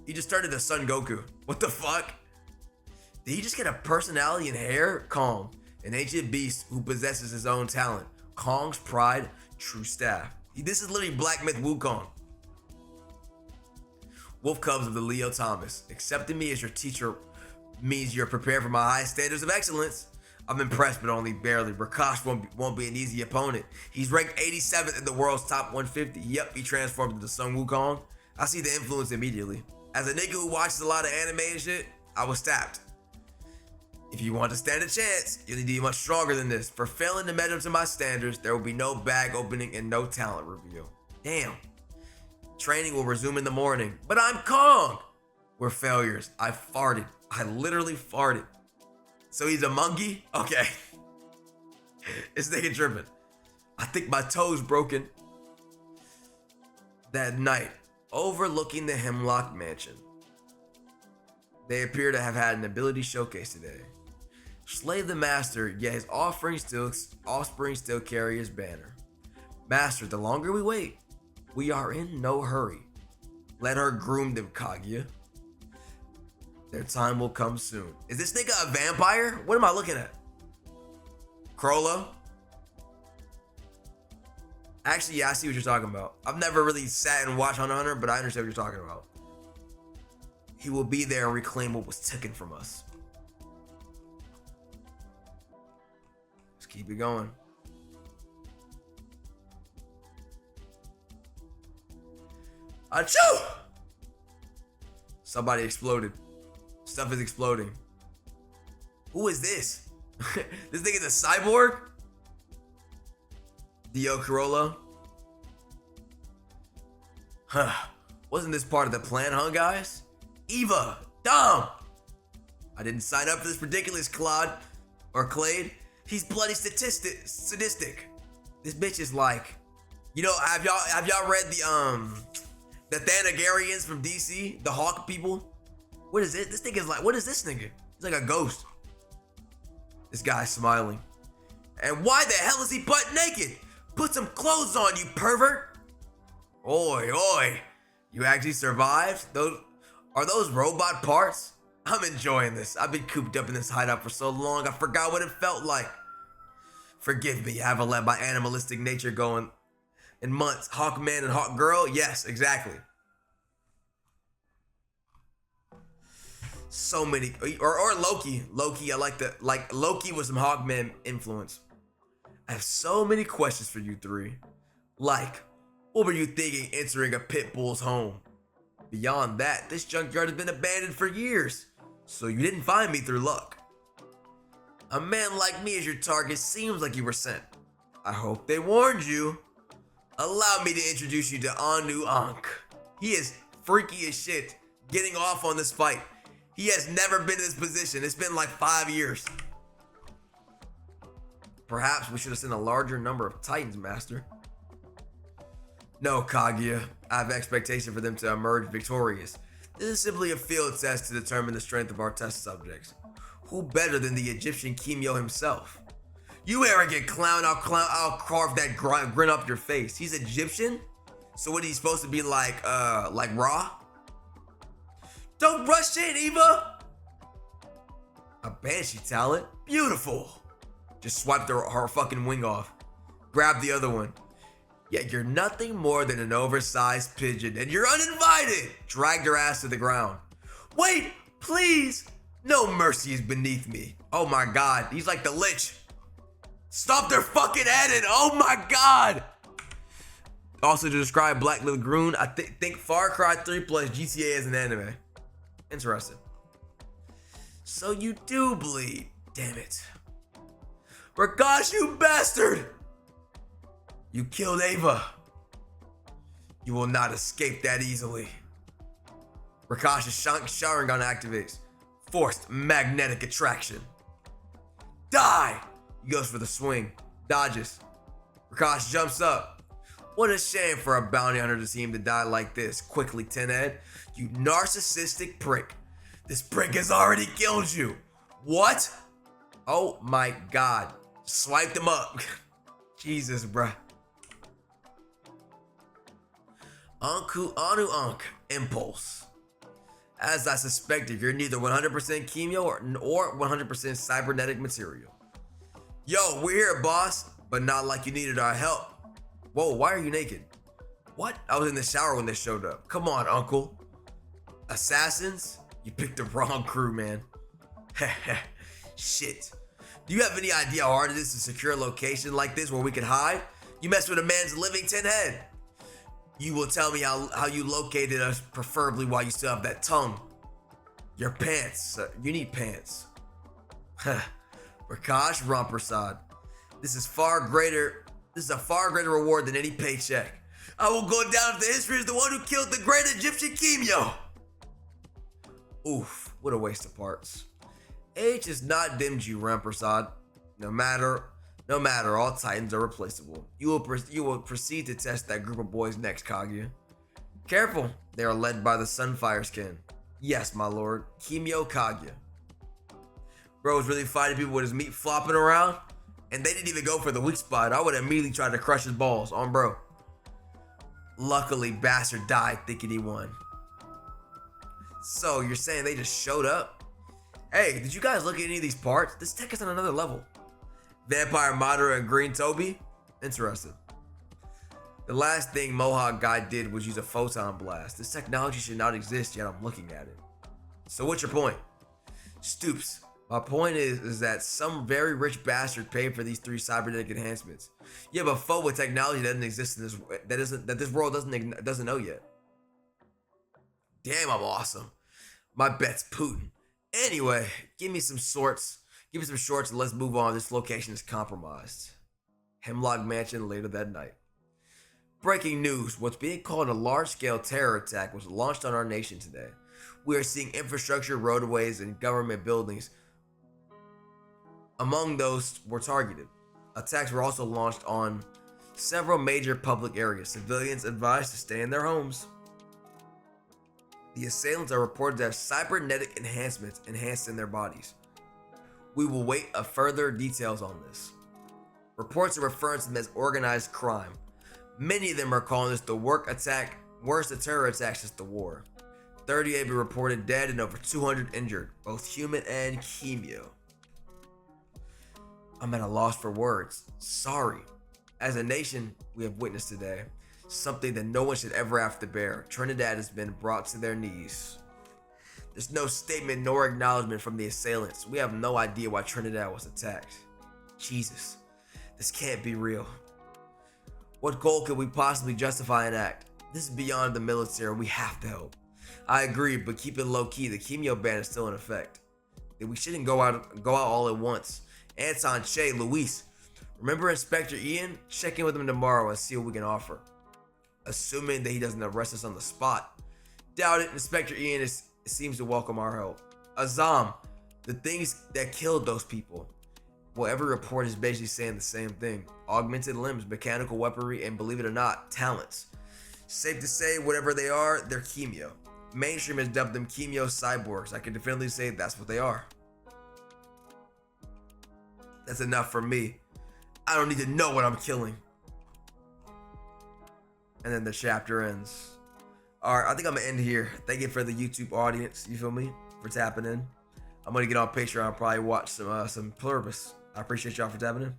He just turned into Son Goku. What the fuck? Did he just get a personality and hair? Kong, an ancient beast who possesses his own talent. Kong's pride, true staff. This is literally Black Myth Wukong. Wolf Cubs of the Leo Thomas. Accepting me as your teacher means you're prepared for my high standards of excellence. I'm impressed, but only barely. Rakash won't be an easy opponent. He's ranked 87th in the world's top 150. Yep, he transformed into Sun Wukong. I see the influence immediately. As a nigga who watches a lot of anime and shit, I was tapped. If you want to stand a chance, you'll need to be much stronger than this. For failing to measure up to my standards, there will be no bag opening and no talent reveal. Damn. Training will resume in the morning, but I'm Kong. We're failures. I farted. I literally farted. So he's a monkey? Okay. This nigga tripping. I think my toe's broken. That night, overlooking the Hemlock Mansion, they appear to have had an ability showcase today. Slay the master, yet his offspring still carry his banner. Master, the longer we wait, we are in no hurry. Let her groom them, Kaguya. Their time will come soon. Is this nigga a vampire? What am I looking at? Crollo? Actually, yeah, I see what you're talking about. I've never really sat and watched Hunter x Hunter, but I understand what you're talking about. He will be there and reclaim what was taken from us. Let's keep it going. Achoo! Somebody exploded. Stuff is exploding. Who is this? This nigga's a cyborg? Dio Corolla? Huh. Wasn't this part of the plan, huh, guys? Eva! Dumb! I didn't sign up for this ridiculous Claude. Or Clade. He's bloody sadistic. This bitch is like... You know, have y'all read the Thanagarians from DC? The Hawk people? What is it? This nigga's like... What is this nigga? He's like a ghost. This guy's smiling. And why the hell is he butt naked? Put some clothes on, you pervert! Oi, oi. You actually survived? Are those robot parts? I'm enjoying this. I've been cooped up in this hideout for so long, I forgot what it felt like. Forgive me, I haven't let my animalistic nature go in months. Hawkman and Hawkgirl? Yes, exactly. So many, or Loki. Loki, I like Loki with some Hawkman influence. I have so many questions for you three. Like, what were you thinking entering a pit bull's home? Beyond that, this junkyard has been abandoned for years, so you didn't find me through luck. A man like me as your target seems like you were sent. I hope they warned you. Allow me to introduce you to Anu Ankh. He is freaky as shit, getting off on this fight. He has never been in this position. It's been like 5 years. Perhaps we should have sent a larger number of Titans, Master. No, Kaguya. I have expectation for them to emerge victorious. This is simply a field test to determine the strength of our test subjects. Who better than the Egyptian Kimyo himself? You arrogant clown, I'll carve that grin up your face. He's Egyptian? So what, he's supposed to be like Ra? Don't rush in, Eva! A Banshee talent? Beautiful! Just swiped her fucking wing off. Grab the other one. Yet you're nothing more than an oversized pigeon, and you're uninvited! Dragged her ass to the ground. Wait, please! No mercy is beneath me. Oh my god, he's like the Lich. Stop their fucking headed! Oh my god! Also, to describe Black Lagoon, I think Far Cry 3 plus GTA as an anime. Interesting. So you do bleed. Damn it. Rakash, you bastard! You killed Ava. You will not escape that easily. Rakash's Sharingan activates. Forced magnetic attraction. Die! He goes for the swing. Dodges. Rakash jumps up. What a shame for a bounty hunter to see him to die like this. Quickly, Tenhead. You narcissistic prick. This prick has already killed you. What? Oh my god. Swiped him up. Jesus, bruh. Anu Ankh. Impulse. As I suspected, you're neither 100% Kimyo or 100% cybernetic material. Yo, we're here, boss, but not like you needed our help. Whoa, why are you naked? What? I was in the shower when they showed up. Come on, uncle. Assassins? You picked the wrong crew, man. Shit. Do you have any idea how hard it is to secure a location like this where we can hide? You mess with a man's living 10 head. You will tell me how you located us, preferably while you still have that tongue. Your pants. You need pants. Rakash Rampersad. This is a far greater reward than any paycheck. I will go down to history as the one who killed the great Egyptian Kimyo. Oof, what a waste of parts. Age has not dimmed you, Rampersad. No matter, all Titans are replaceable. You will proceed to test that group of boys next, Kaguya. Careful, they are led by the Sunfire skin. Yes, my lord, Kimio Kaguya. Bro was really fighting people with his meat flopping around, and they didn't even go for the weak spot. I would have immediately tried to crush his balls on bro. Luckily, Bastard died thinking he won. So, you're saying they just showed up? Hey, did you guys look at any of these parts? This tech is on another level. Vampire Madara and Green Toby? Interested. The last thing Mohawk guy did was use a photon blast. This technology should not exist, yet I'm looking at it. So what's your point? Stoops. My point is that some very rich bastard paid for these 3 cybernetic enhancements. You have a foe with technology that doesn't exist in that this world doesn't know yet. Damn, I'm awesome. My bet's Putin. Anyway, give me some shorts, and let's move on. This location is compromised. Hemlock Mansion later that night. Breaking news, what's being called a large-scale terror attack was launched on our nation today. We are seeing infrastructure, roadways, and government buildings. Among those were targeted. Attacks were also launched on several major public areas. Civilians advised to stay in their homes. The assailants are reported to have cybernetic enhancements enhanced in their bodies. We will wait for further details on this. Reports are referring to them as organized crime. Many of them are calling this the worst terror attack since the war. 38 have been reported dead and over 200 injured, both human and Kimio. I'm at a loss for words. Sorry. As a nation, we have witnessed today something that no one should ever have to bear. Trinidad has been brought to their knees. There's no statement nor acknowledgement from the assailants. We have no idea why Trinidad was attacked. Jesus, this can't be real. What goal could we possibly justify an act? This is beyond the military. We have to help. I agree, but keep it low key. The Kimio ban is still in effect. We shouldn't go out all at once. Anton, Che, Luis, remember Inspector Ian? Check in with him tomorrow and see what we can offer. Assuming that he doesn't arrest us on the spot. Doubt it. Inspector Ian seems to welcome our help. Azam, the things that killed those people. Well, every report is basically saying the same thing. Augmented limbs, mechanical weaponry, and believe it or not, talents. Safe to say, whatever they are, they're Kimio. Mainstream has dubbed them Kimio cyborgs. I can definitively say that's what they are. That's enough for me. I don't need to know what I'm killing. And then the chapter ends. Alright, I think I'm gonna end here. Thank you for the YouTube audience, you feel me? For tapping in. I'm gonna get on Patreon and probably watch some Pluribus. I appreciate y'all for tapping in.